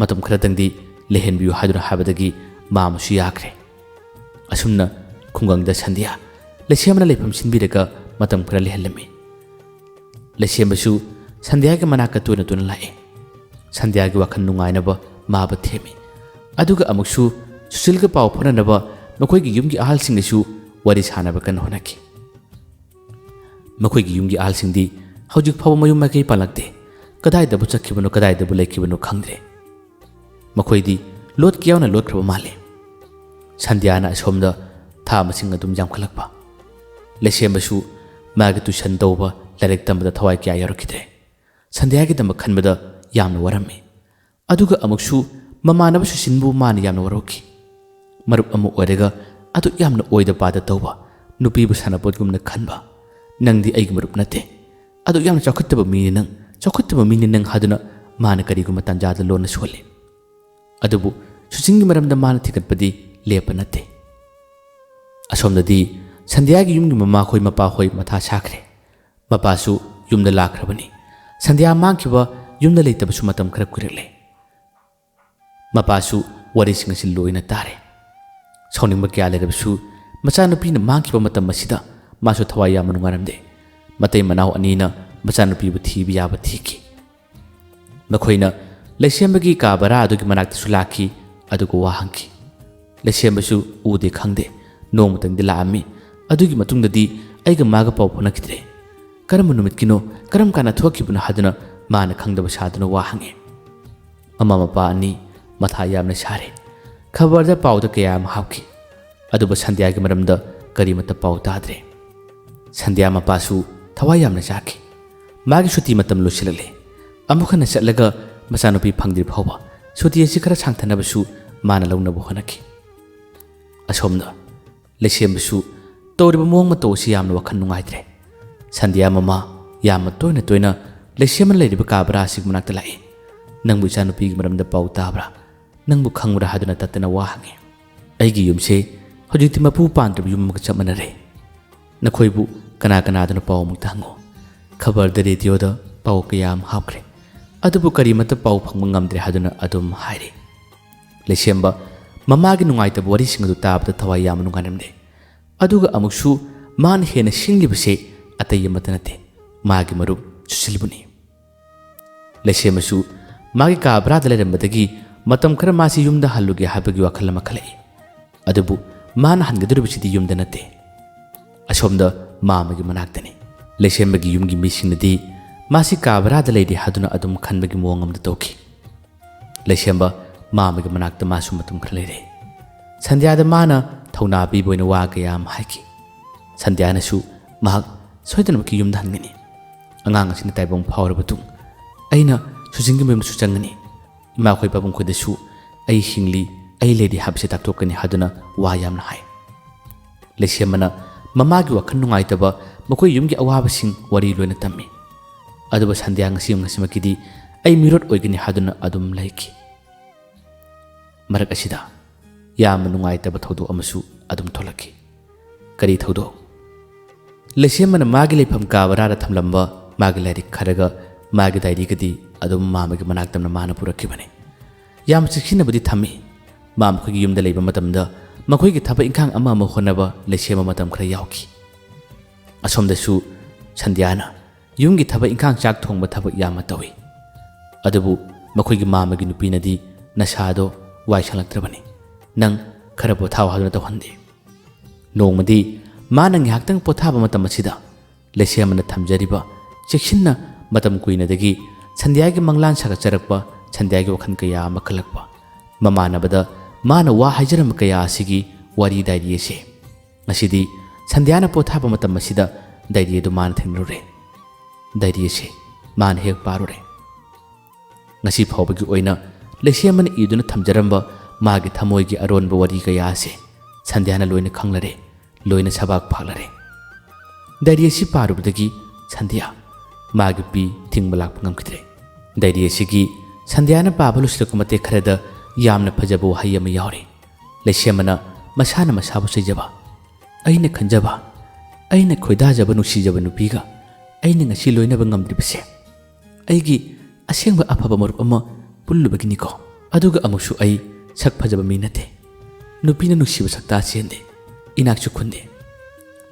[SPEAKER 1] ꯃꯇꯝ ꯈꯔꯇꯪꯗꯤ ꯂꯩꯍꯟꯕꯤꯌꯨ ꯍꯥꯏꯗꯨꯅ ꯍꯥꯏꯕꯗꯒꯤ ꯃꯥꯃꯁꯨ ꯌꯥꯈ꯭ꯔꯦ ꯑꯁꯨꯝꯅ ꯈꯨꯡꯒꯪꯗ ꯁꯟꯗ꯭ꯌꯥ ꯂꯩꯁꯦꯝꯕꯅ ꯂꯩꯐꯝ ꯁꯤꯟꯕꯤꯔꯒ ꯃꯇꯝ ꯈꯔ ꯂꯩꯍꯜꯂꯝꯃꯤ ꯂꯩꯁꯦꯝꯕꯁꯨ ꯁꯟꯗ꯭ꯌꯥꯒꯤ ꯃꯅꯥꯛꯇ ꯇꯣꯏꯅ ꯂꯥꯛꯏ ꯁꯟꯗ꯭ꯌꯥꯒꯤ ꯋꯥꯈꯜ ꯅꯨꯡꯉꯥꯏꯅꯕ ꯃꯥꯕꯨ ꯊꯦꯝꯃꯤ ꯑꯗꯨꯒ ꯑꯃꯨꯛꯁꯨ ꯁꯨꯁꯤꯜꯒ ꯄꯥꯎ ꯐꯥꯎꯅꯅꯕ ꯃꯈꯣꯏꯒꯤ ꯌꯨꯝꯒꯤ ꯑꯍꯜꯁꯤꯡꯅꯁꯨ ꯋꯥꯔꯤ ꯁꯥꯅꯕ ꯀꯟꯅ ꯍꯣꯠꯅꯈꯤ ꯃꯈꯣꯏꯒꯤ ꯌꯨꯝꯒꯤ ꯑꯍꯜꯁꯤꯡꯗꯤ ꯍꯧꯖꯤꯛ ꯐꯥꯎꯕ ꯃꯌꯨꯝ ꯃꯀꯩ ꯄꯥꯜꯂꯛꯇꯦ ꯀꯗꯥꯏꯗꯕꯨ ꯆꯠꯈꯤꯕꯅꯣ ꯀꯗꯥꯏꯗꯕꯨ ꯂꯩꯈꯤꯕꯅꯣ ꯈꯪꯗ꯭ꯔꯦ ꯃꯈꯣꯏꯗꯤ ꯂꯣꯠꯀ ꯌꯥꯎꯅ ꯂꯣꯠꯈ꯭ꯔꯕ ꯃꯥꯜꯂꯤ ꯁꯟꯗ꯭ꯌꯥꯅ ꯑꯁꯣꯝꯗ ꯊꯥ ꯃꯁꯤꯡ ꯑꯗꯨꯝ ꯌꯥꯝꯈꯠꯂꯛꯄ ꯂꯩꯁꯦꯝꯕꯁꯨ ꯃꯥꯒꯤ ꯇꯨꯏꯁꯟ ꯇꯧꯕ ꯂꯥꯏꯔꯤꯛ ꯇꯝꯕꯗ ꯊꯋꯥꯏ ꯀꯌꯥ ꯌꯥꯎꯔꯛꯈꯤꯗ꯭ꯔꯦ ꯁꯟꯗ꯭ꯌꯥꯒꯤꯗꯃꯛ ꯈꯟꯕꯗ ꯌꯥꯝꯅ ꯋꯥꯔꯝꯃꯤ ꯑꯗꯨꯒ ꯑꯃꯨꯛꯁꯨ ꯃꯃꯥꯟꯅꯕ ꯁꯨꯁꯤꯟꯕꯨ ꯃꯥꯅ ꯌꯥꯝꯅ ꯋꯥꯔꯧꯈꯤ ꯃꯔꯨꯞ ꯑꯃ ꯑꯣꯏꯔꯒ ꯑꯗꯨ ꯌꯥꯝꯅ ꯑꯣꯏꯗ ꯄꯥꯗ ꯇꯧꯕ ꯅꯨꯄꯤꯕꯨ ꯁꯥꯟꯅꯄꯣꯠꯒꯨꯝꯅ ꯈꯟꯕ ꯅꯪꯗꯤ ꯑꯩꯒꯤ ꯃꯔꯨꯞ ꯅꯠꯇꯦ ꯑꯗꯨ ꯌꯥꯝꯅ ꯆꯥꯎꯈꯠꯇꯕ ꯃꯤꯅꯤ ꯅꯪ ꯍꯥꯏꯗꯨꯅ ꯃꯥꯅ ꯀꯔꯤꯒꯨꯝꯕ ꯇꯥꯟꯖꯥꯗ ꯂꯣꯟꯅ ꯁꯣꯜꯂꯤ ꯑꯗꯨꯕꯨ ꯁꯨꯆꯤꯟꯒꯤ ꯃꯔꯝꯗ ꯃꯥꯅ ꯊꯤꯒꯠꯄꯗꯤ ꯂꯦꯞꯄ ꯅꯠꯇꯦ ꯑꯁꯣꯝꯗꯗꯤ ꯁꯟꯙ꯭ꯌꯥꯒꯤ ꯌꯨꯝꯒꯤ ꯃꯃꯥꯈꯣꯏ ꯃꯄꯥꯈꯣꯏ ꯃꯊꯥ ꯁꯥꯈ꯭ꯔꯦ ꯃꯄꯥꯁꯨ ꯌꯨꯝꯗ ꯂꯥꯛꯈ꯭ꯔꯕꯅꯤ ꯁꯟꯙ꯭ꯌꯥ ꯃꯥꯡꯈꯤꯕ ꯌꯨꯝꯗ ꯂꯩꯇꯕꯁꯨ ꯃꯇꯝ ꯈꯔ ꯀꯨꯏꯔꯛꯂꯦ ꯃꯄꯥꯁꯨ ꯋꯥꯔꯤꯁꯤꯡ ꯑꯁꯤ ꯂꯣꯏꯅ ꯇꯥꯔꯦ ꯁꯥꯎꯅꯤꯡꯕ ꯀꯌꯥ ꯂꯩꯔꯕꯁꯨ ꯃꯆꯥꯅꯨꯄꯤꯅ ꯃꯥꯡꯈꯤꯕ ꯃꯇꯝ ꯑꯁꯤꯗ ꯃꯥꯁꯨ ꯊꯋꯥꯏ ꯌꯥꯝꯅ ꯅꯨꯡꯉꯥꯏꯔꯝꯗꯦ ꯃꯇꯩ ꯃꯅꯥꯎ ꯑꯅꯤꯅ ꯃꯆꯥꯅꯨꯄꯤꯕꯨ ꯊꯤꯕ ꯌꯥꯕ ꯊꯤꯈꯤ ꯃꯈꯣꯏꯅ ꯂꯩꯁꯦꯝꯕꯒꯤ ꯀꯥ ꯕꯔꯥ ꯑꯗꯨꯒꯤ ꯃꯅꯥꯛꯇꯁꯨ ꯂꯥꯛꯈꯤ ꯑꯗꯨꯒ ꯋꯥ ꯍꯪꯈꯤ ꯂꯩꯁꯦꯝꯕꯁꯨ ꯎꯗꯦ ꯈꯪꯗꯦ ꯅꯣꯡꯃꯇꯪꯗꯤ ꯂꯥꯛꯑꯝꯃꯤ ꯑꯗꯨꯒꯤ ꯃꯇꯨꯡꯗꯗꯤ ꯑꯩꯒ ꯃꯥꯒ ꯄꯥꯎ ꯐꯥꯎꯅꯈꯤꯗ꯭ꯔꯦ ꯀꯔꯝꯕ ꯅꯨꯃꯤꯠꯀꯤꯅꯣ ꯀꯔꯝ ꯀꯥꯟꯗ ꯊꯣꯛꯈꯤꯕꯅꯣ ꯍꯥꯏꯗꯨꯅ ꯃꯥꯅ ꯈꯪꯗꯕ ꯁꯥꯗꯨꯅ ꯋꯥ ꯍꯪꯉꯦ ꯃꯃꯥ ꯃꯄꯥ ꯑꯅꯤ ꯃꯊꯥ ꯌꯥꯝꯅ ꯁꯥꯔꯦ ꯈꯕꯔꯗ ꯄꯥꯎꯗ ꯀꯌꯥ ꯑꯃ ꯍꯥꯞꯈꯤ ꯑꯗꯨꯕꯨ ꯁꯟꯙ꯭ꯌꯥꯒꯤ ꯃꯔꯝꯗ ꯀꯔꯤꯃꯠꯇ ꯄꯥꯎ ꯇꯥꯗ꯭ꯔꯦ ꯁꯟꯙ꯭ꯌꯥ ꯃꯄꯥꯁꯨ ꯊꯋꯥꯏ ꯌꯥꯝꯅ ꯆꯥꯈꯤ ꯃꯥꯒꯤ ꯁꯨꯇꯤ ꯃꯇꯝ ꯂꯣꯏꯁꯤꯜꯂꯛꯂꯦ ꯑꯃꯨꯛ ꯍꯟꯅ ꯆꯠꯂꯒ ꯃꯆꯥꯅꯨꯄꯤ ꯐꯪꯗ꯭ꯔꯤ ꯐꯥꯎꯕ ꯁꯨꯇꯤ ꯑꯁꯤ ꯈꯔ ꯁꯥꯡꯊꯅꯕꯁꯨ ꯃꯥꯅ ꯂꯧꯅꯕ ꯍꯣꯠꯅꯈꯤ ꯑꯁꯣꯝꯗ ꯂꯩꯁꯦꯝꯕꯁꯨ ꯇꯧꯔꯤꯕ ꯃꯑꯣꯡ ꯃꯇꯧ ꯑꯁꯤ ꯌꯥꯝꯅ ꯋꯥꯈꯜ ꯅꯨꯡꯉꯥꯏꯇ꯭ꯔꯦ ꯁꯟꯙ꯭ꯌꯥ ꯃꯃꯥ ꯌꯥꯝꯅ ꯇꯣꯏꯅ ꯂꯩꯁꯦꯝꯕ ꯂꯩꯔꯤꯕ ꯀꯥ ꯕꯔꯥ ꯑꯁꯤꯒꯤ ꯃꯅꯥꯛꯇ ꯂꯥꯛꯏ ꯅꯪꯕꯨ ꯏꯆꯥꯅꯨꯄꯤꯒꯤ ꯃꯔꯝꯗ ꯄꯥꯎ ꯇꯥꯕ꯭ꯔꯥ ꯅꯪꯕꯨ ꯈꯪꯕ꯭ꯔꯥ ꯍꯥꯏꯗꯨꯅ ꯇꯠꯇꯅ ꯋꯥ ꯍꯪꯉꯤ ꯑꯩꯒꯤ ꯌꯨꯝꯁꯦ ꯍꯧꯖꯤꯛꯇꯤ ꯃꯄꯨ ꯄꯥꯟꯗ꯭ꯔꯕ ꯌꯨꯝ ꯑꯃꯒ ꯆꯞ ꯃꯥꯟꯅꯔꯦ ꯅꯈꯣꯏꯕꯨ ꯀꯅꯥꯗꯨꯅ ꯄꯥꯎ ꯑꯃꯨꯛꯇ ꯍꯪꯉꯣ ꯈꯕꯔꯗ ꯔꯦꯗꯤꯑꯣꯗ ꯄꯥꯎ ꯀꯌꯥ ꯑꯃ ꯍꯥꯞꯈ꯭ꯔꯦ ꯑꯗꯨꯕꯨ ꯀꯔꯤꯃꯠꯇ ꯄꯥꯎ ꯐꯪꯕ ꯉꯝꯗ꯭ꯔꯦ ꯍꯥꯏꯗꯨꯅ ꯑꯗꯨꯝ ꯍꯥꯏꯔꯤ ꯂꯩꯁꯦꯝꯕ ꯃꯃꯥꯒꯤ ꯅꯨꯡꯉꯥꯏꯇꯕ ꯋꯥꯔꯤꯁꯤꯡ ꯑꯗꯨ ꯇꯥꯕꯗ ꯊꯋꯥꯏ ꯌꯥꯝꯅ ꯅꯨꯡꯉꯥꯏꯔꯝꯗꯦ ꯑꯗꯨꯒ ꯑꯃꯨꯛꯁꯨ ꯃꯥꯅ ꯍꯦꯟꯅ ꯁꯤꯡꯂꯤꯕꯁꯦ ꯑꯇꯩ ꯑꯃꯠꯇ ꯅꯠꯇꯦ ꯃꯥꯒꯤ ꯃꯔꯨꯞ ꯁꯨꯁꯤꯜꯕꯨꯅꯤ ꯂꯩꯁꯦꯝꯕꯁꯨ ꯃꯥꯒꯤ ꯀꯥ ꯕꯔꯥꯗ ꯂꯩꯔꯝꯕꯗꯒꯤ ꯃꯇꯝ ꯈꯔ ꯃꯥꯁꯤ ꯌꯨꯝꯗ ꯍꯜꯂꯨꯒꯦ ꯍꯥꯏꯕꯒꯤ ꯋꯥꯈꯜ ꯑꯃ ꯈꯜꯂꯛꯏ ꯑꯗꯨꯕꯨ ꯃꯥꯅ ꯍꯟꯒꯗꯧꯔꯤꯕꯁꯤꯗꯤ ꯌꯨꯝꯗ ꯅꯠꯇꯦ ꯑꯁꯣꯝꯗ ꯃꯥꯃꯒꯤ ꯃꯅꯥꯛꯇꯅꯤ ꯂꯩꯁꯦꯝꯕꯒꯤ ꯌꯨꯝꯒꯤ ꯃꯤꯁꯤꯡꯅꯗꯤ ꯃꯥꯁꯤ ꯀꯥ ꯕꯔꯥꯗ ꯂꯩꯔꯤ ꯍꯥꯏꯗꯨꯅ ꯑꯗꯨꯝ ꯈꯟꯕꯒꯤ ꯃꯑꯣꯡ ꯑꯃꯗ ꯇꯧꯈꯤ ꯂꯩꯁꯦꯝꯕ ꯃꯥꯃꯒꯤ ꯃꯅꯥꯛꯇ ꯃꯥꯁꯨ ꯃꯇꯝ ꯈꯔ ꯂꯩꯔꯦ ꯁꯟꯙ꯭ꯌꯥꯗ ꯃꯥꯅ ꯊꯧꯅꯥ ꯄꯤꯕ ꯑꯣꯏꯅ ꯋꯥ ꯀꯌా ꯑꯃ ꯍꯥꯏꯈꯤ ꯁꯟꯙ꯭ꯌꯥꯅꯁꯨ ꯃꯍꯥꯛ ꯁꯣꯏꯗꯅꯃꯛꯀꯤ ꯌꯨꯝꯗ ꯍꯟꯒꯅꯤ ꯑꯉꯥꯡ ꯑꯁꯤꯅ ꯇꯥꯏꯕꯪ ꯐꯥꯎꯔꯕ ꯃꯇꯨꯡ ꯑꯩꯅ ꯁꯨꯖꯤꯟꯒꯤ ꯃꯌꯨꯝꯗꯁꯨ ꯆꯪꯒꯅꯤ ꯏꯃꯥꯈꯣꯏ ꯄꯥꯕꯨꯡꯈꯣꯏꯗꯁꯨ ꯑꯩ ꯍꯤꯡꯂꯤ ꯑꯩ ꯂꯩꯔꯤ ꯍꯥꯏꯕꯁꯤ ꯇꯥꯛꯊꯣꯛꯀꯅꯤ ꯍꯥꯏꯗꯨꯅ ꯋꯥ ꯌꯥꯝꯅ ꯍꯥꯏ ꯂꯩꯁꯦꯝꯕꯅ ꯃꯃꯥꯒꯤ ꯋꯥꯈꯜ ꯅꯨꯡꯉꯥꯏꯇꯕ ꯃꯈꯣꯏ ꯌꯨꯝꯒꯤ ꯑꯋꯥꯕꯁꯤꯡ ꯋꯥꯔꯤ ꯂꯣꯏꯅ ꯇꯝꯃꯤ ꯑꯗꯨꯕꯨ ꯁꯟꯙ꯭ꯌꯥ ꯉꯁꯤꯃꯛꯀꯤꯗꯤ ꯑꯩ ꯃꯤꯔꯣꯠ ꯑꯣꯏꯒꯅꯤ ꯍꯥꯏꯗꯨꯅ ꯑꯗꯨꯝ ꯂꯩꯈꯤ ꯃꯔꯛ ꯑꯁꯤꯗ ꯌꯥꯝꯅ ꯅꯨꯡꯉꯥꯏꯇꯕ ꯊꯧꯗꯣꯛ ꯑꯃꯁꯨ ꯑꯗꯨꯝ ꯊꯣꯛꯂꯛꯈꯤ ꯀꯔꯤ ꯊꯧꯗꯣꯛ ꯂꯩꯁꯦꯝꯕꯅ ꯃꯥꯒꯤ ꯂꯩꯐꯝ ꯀꯥ ꯕꯔꯥꯗ ꯊꯝꯂꯝꯕ ꯃꯥꯒꯤ ꯂꯥꯏꯔꯤꯛ ꯈꯔꯒ ꯃꯥꯒꯤ ꯗꯥꯏꯔꯤꯒꯗꯤ ꯑꯗꯨꯝ ꯃꯥꯃꯒꯤ ꯃꯅꯥꯛꯇꯝꯅ ꯃꯥꯅ ꯄꯨꯔꯛꯈꯤꯕꯅꯤ ꯌꯥꯝ ꯆꯦꯛꯁꯤꯟꯅꯕꯨꯗꯤ ꯊꯝꯃꯤ ꯃꯥꯃꯈꯣꯏꯒꯤ ꯌꯨꯝꯗ ꯂꯩꯕ ꯃꯇꯝꯗ ꯃꯈꯣꯏꯒꯤ ꯊꯕꯛ ꯏꯪꯈꯥꯡ ꯑꯃ ꯍꯣꯠꯅꯕ ꯂꯩꯁꯦꯝꯕ ꯃꯇꯝ ꯈꯔ ꯌꯥꯎꯈꯤ ꯑꯁꯣꯝꯗꯁꯨ ꯁꯟꯙ꯭ꯌꯥꯅ ꯌꯨꯝꯒꯤ ꯊꯕꯛ ꯏꯪꯈꯥꯡ ꯆꯥꯛ ꯊꯣꯡꯕ ꯊꯕꯛ ꯌꯥꯝꯅ ꯇꯧꯏ ꯑꯗꯨꯕꯨ ꯃꯈꯣꯏꯒꯤ ꯃꯥꯃꯒꯤ ꯅꯨꯄꯤꯅꯗꯤ ꯅꯁꯥꯗꯣ ꯋꯥꯏ ꯁꯪꯂꯛꯇ꯭ꯔꯕꯅꯤ ꯅꯪ ꯈꯔ ꯄꯣꯊꯥꯎ ꯍꯥꯏꯗꯨꯅ ꯇꯧꯍꯟꯗꯦ ꯅꯣꯡꯃꯗꯤ ꯃꯥꯅ ꯉꯥꯏꯍꯥꯛꯇꯪ ꯄꯣꯊꯥꯕ ꯃꯇꯝ ꯑꯁꯤꯗ ꯂꯩꯁꯦꯝꯕꯅ ꯊꯝꯖꯔꯤꯕ ꯆꯦꯛꯁꯤꯟꯅ ꯃꯇꯝ ꯀꯨꯏꯅꯗꯒꯤ ꯁꯟꯙ꯭ꯌꯥꯒꯤ ꯃꯪꯂꯥꯟ ꯁꯥꯒꯠꯆꯔꯛꯄ ꯁꯟꯙ꯭ꯌꯥꯒꯤ ꯋꯥꯈꯜ ꯀꯌꯥ ꯑꯃ ꯈꯜꯂꯛꯄ ꯃꯃꯥꯟꯅꯕꯗ ꯃꯥꯅ ꯋꯥ ꯍꯥꯏꯖꯔꯝꯕ ꯀꯌꯥ ꯑꯁꯤꯒꯤ ꯋꯥꯔꯤ ꯗꯥꯏꯔꯤ ꯑꯁꯤ ꯉꯁꯤꯗꯤ ꯁꯟꯙ꯭ꯌꯥꯅ ꯄꯣꯊꯥꯕ ꯃꯇꯝ ꯑꯁꯤꯗ ꯗꯥꯏꯔꯤ ꯑꯗꯨ ꯃꯥꯅ ꯊꯦꯡꯅꯔꯨꯔꯦ ꯗꯥꯏꯔꯤ ꯑꯁꯤ ꯃꯥꯅ ꯍꯦꯛ ꯄꯥꯔꯨꯔꯦ ꯉꯁꯤ ꯐꯥꯎꯕꯒꯤ ꯑꯣꯏꯅ ꯂꯩꯁꯦꯝꯕꯅ ꯏꯗꯨꯅ ꯊꯝꯖꯔꯝꯕ ꯃꯥꯒꯤ ꯊꯃꯣꯏꯒꯤ ꯑꯔꯣꯟꯕ ꯋꯥꯔꯤ ꯀꯌꯥ ꯑꯁꯤ ꯁꯟꯙ꯭ꯌꯥꯅ ꯂꯣꯏꯅ ꯈꯪꯂꯔꯦ ꯂꯣꯏꯅ ꯁꯕꯥꯛ ꯐꯥꯛꯂꯔꯦ ꯗꯥꯏꯔꯤ ꯑꯁꯤ ꯄꯥꯔꯨꯕꯗꯒꯤ ꯁꯟꯙ꯭ꯌꯥ ꯃꯥꯒꯤ ꯄꯤ ꯊꯤꯡꯕ ꯂꯥꯛꯄ ꯉꯝꯈꯤꯗ꯭ꯔꯦ ꯗꯥꯏꯔꯤ ꯑꯁꯤꯒꯤ ꯁꯟꯙ꯭ꯌꯥꯅ ꯄꯥꯕ ꯂꯣꯏꯁꯤꯜꯂꯛꯄ ꯃꯇꯦꯛ ꯈꯔꯗ ꯌꯥꯝꯅ ꯐꯖꯕ ꯋꯥꯍꯩ ꯑꯃ ꯌꯥꯎꯔꯤ ꯂꯩꯁꯦꯝꯕꯅ ꯃꯁꯥꯅ ꯃꯁꯥꯕꯨ ꯆꯩꯖꯕ ꯑꯩꯅ ꯈꯟꯖꯕ ꯑꯩꯅ ꯈꯣꯏꯗꯥꯖꯕ ꯅꯨꯡꯁꯤꯖꯕ ꯅꯨꯄꯤꯒ ꯑꯩꯅ ꯉꯁꯤ ꯂꯣꯏꯅꯕ ꯉꯝꯗ꯭ꯔꯤꯕꯁꯦ ꯑꯩꯒꯤ ꯑꯁꯦꯡꯕ ꯑꯐꯕ ꯃꯔꯨꯞ ꯑꯃ ꯄꯨꯜꯂꯨꯕꯒꯤꯅꯤꯀꯣ ꯑꯗꯨꯒ ꯑꯃꯨꯛꯁꯨ ꯑꯩ ꯁꯛ ꯐꯖꯕ ꯃꯤ ꯅꯠꯇꯦ ꯅꯨꯄꯤꯅ ꯅꯨꯡꯁꯤꯕ ꯁꯛꯇꯥ ꯆꯦꯟꯗꯦ ꯏꯅꯥꯛꯁꯨ ꯈꯨꯟꯗꯦ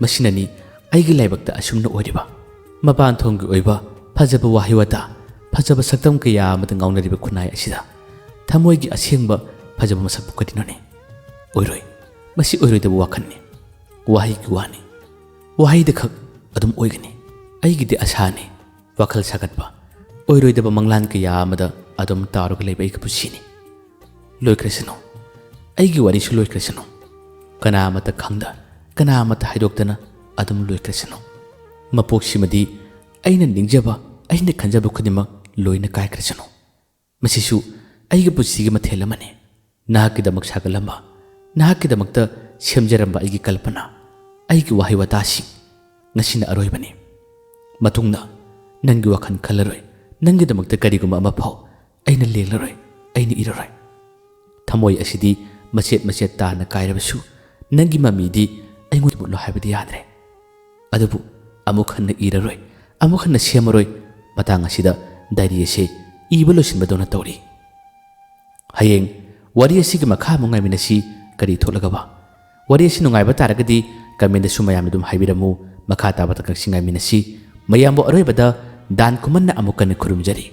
[SPEAKER 1] ꯃꯁꯤꯅꯅꯤ ꯑꯩꯒꯤ ꯂꯥꯏꯕꯛꯇ ꯑꯁꯨꯝꯅ ꯑꯣꯏꯔꯤꯕ ꯃꯄꯥꯟ ꯊꯣꯡꯒꯤ ꯑꯣꯏꯕ ꯐꯖꯕ ꯋꯥꯍꯩ ꯋꯥꯇꯥ ꯐꯖꯕ ꯁꯛꯇꯝ ꯀꯌꯥ ꯑꯃꯗ ꯉꯥꯎꯅꯔꯤꯕ ꯈꯨꯟꯅꯥꯏ ꯑꯁꯤꯗ ꯊꯃꯣꯏꯒꯤ ꯑꯁꯦꯡꯕ ꯐꯖꯕ ꯃꯁꯛꯄꯨ ꯀꯔꯤꯅꯣꯅꯦ ꯑꯣꯏꯔꯣꯏ ꯃꯁꯤ ꯑꯣꯏꯔꯣꯏꯗꯕ ꯋꯥꯈꯜꯅꯤ ꯋꯥꯍꯩꯒꯤ ꯋꯥꯅꯤ ꯋꯥꯍꯩꯗ ꯈꯛ ꯑꯗꯨꯝ ꯑꯣꯏꯒꯅꯤ ꯑꯩꯒꯤꯗꯤ ꯑꯁꯥꯅꯤ ꯋꯥꯈꯜ ꯁꯥꯒꯠꯄ ꯑꯣꯏꯔꯣꯏꯗꯕ ꯃꯪꯂꯥꯟ ꯀꯌꯥ ꯑꯃꯗ ꯑꯗꯨꯝ ꯇꯥꯎꯔꯒ ꯂꯩꯕ ꯑꯩꯒꯤ ꯄꯨꯟꯁꯤꯅꯤ ꯂꯣꯏꯈ꯭ꯔꯁꯅꯨ ꯑꯩꯒꯤ ꯋꯥꯔꯤꯁꯨ ꯂꯣꯏꯈ꯭ꯔꯁꯅꯨ ꯀꯅꯥ ꯑꯃꯠꯇ ꯈꯪꯗ ꯀꯅꯥ ꯑꯃꯠꯇ ꯍꯥꯏꯗꯣꯛꯇꯅ ꯑꯗꯨꯝ ꯂꯣꯏꯈ꯭ꯔꯁꯅꯨ ꯃꯄꯣꯛꯁꯤꯃꯗꯤ ꯑꯩꯅ ꯅꯤꯡꯖꯕ ꯑꯩꯅ ꯈꯟꯖꯕ ꯈꯨꯗꯤꯡꯃꯛ ꯂꯣꯏꯅ ꯀꯥꯏꯈ꯭ꯔꯁꯅꯨ ꯃꯁꯤꯁꯨ ꯑꯩꯒꯤ ꯄꯨꯟꯁꯤꯒꯤ ꯃꯊꯦꯜ ꯑꯃꯅꯤ ꯅꯍꯥꯛꯀꯤꯗꯃꯛ ꯁꯥꯒꯠꯂꯝꯕ ꯅꯍꯥꯛꯀꯤꯗꯃꯛꯇ ꯁꯦꯝꯖꯔꯝꯕ ꯑꯩꯒꯤ ꯀꯜꯄꯅꯥ ꯑꯩꯒꯤ ꯋꯥꯍꯩ ꯋꯥꯇꯥꯁꯤꯡ ꯉꯁꯤꯅ ꯑꯔꯣꯏꯕꯅꯤ ꯃꯇꯨꯡꯗ ꯅꯪꯒꯤ ꯋꯥꯈꯜ ꯈꯜꯂꯔꯣꯏ ꯅꯪꯒꯤꯗꯃꯛꯇ ꯀꯔꯤꯒꯨꯝꯕ ꯑꯃ ꯐꯥꯎ ꯑꯩꯅ ꯂꯦꯡꯂꯔꯣꯏ ꯑꯩꯅ ꯏꯔꯔꯣꯏ ꯊꯃꯣꯏ ꯑꯁꯤꯗꯤ ꯃꯆꯦꯠ ꯃꯆꯦꯠ ꯇꯥꯅ ꯀꯥꯏꯔꯕꯁꯨ ꯅꯪꯒꯤ ꯃꯃꯤꯗꯤ ꯑꯩꯉꯣꯟꯗ ꯃꯨꯠꯂꯣ ꯍꯥꯏꯕꯗꯤ ꯌꯥꯗ꯭ꯔꯦ ꯑꯗꯨꯕꯨ ꯑꯃꯨꯛ ꯍꯟꯅ ꯏꯔꯔꯣꯏ ꯑꯃꯨꯛ ꯍꯟꯅ ꯁꯦꯝꯃꯔꯣꯏ ꯃꯇꯥꯡ ꯑꯁꯤꯗ ꯗꯥꯏꯔꯤ ꯑꯁꯤ ꯏꯕ ꯂꯣꯏꯁꯤꯟꯕꯗꯧꯅ ꯇꯧꯔꯤ ꯍꯌꯦꯡ ꯋꯥꯔꯤ ꯑꯁꯤꯒꯤ ꯃꯈꯥ ꯑꯃꯨꯛ ꯉꯥꯏꯃꯤꯟꯅꯁꯤ ꯀꯔꯤ ꯊꯣꯛꯂꯒꯕ ꯋꯥꯔꯤ ꯑꯁꯤ ꯅꯨꯡꯉꯥꯏꯕ ꯇꯥꯔꯒꯗꯤ ꯀꯃꯦꯟꯗꯁꯨ ꯃꯌꯥꯝꯅ ꯑꯗꯨꯝ ꯍꯥꯏꯕꯤꯔꯝꯃꯨ ꯃꯈꯥ ꯇꯥꯕꯗ ꯀꯛꯁꯤ ꯉꯥꯏꯃꯤꯟꯅꯁꯤ ꯃꯌꯥꯝꯕꯨ ꯑꯔꯣꯏꯕꯗ ꯗꯥꯟ ꯈꯨꯃꯟꯅ ꯑꯃꯨꯛ ꯀꯟꯅ ꯈꯨꯔꯨꯝꯖꯔꯤ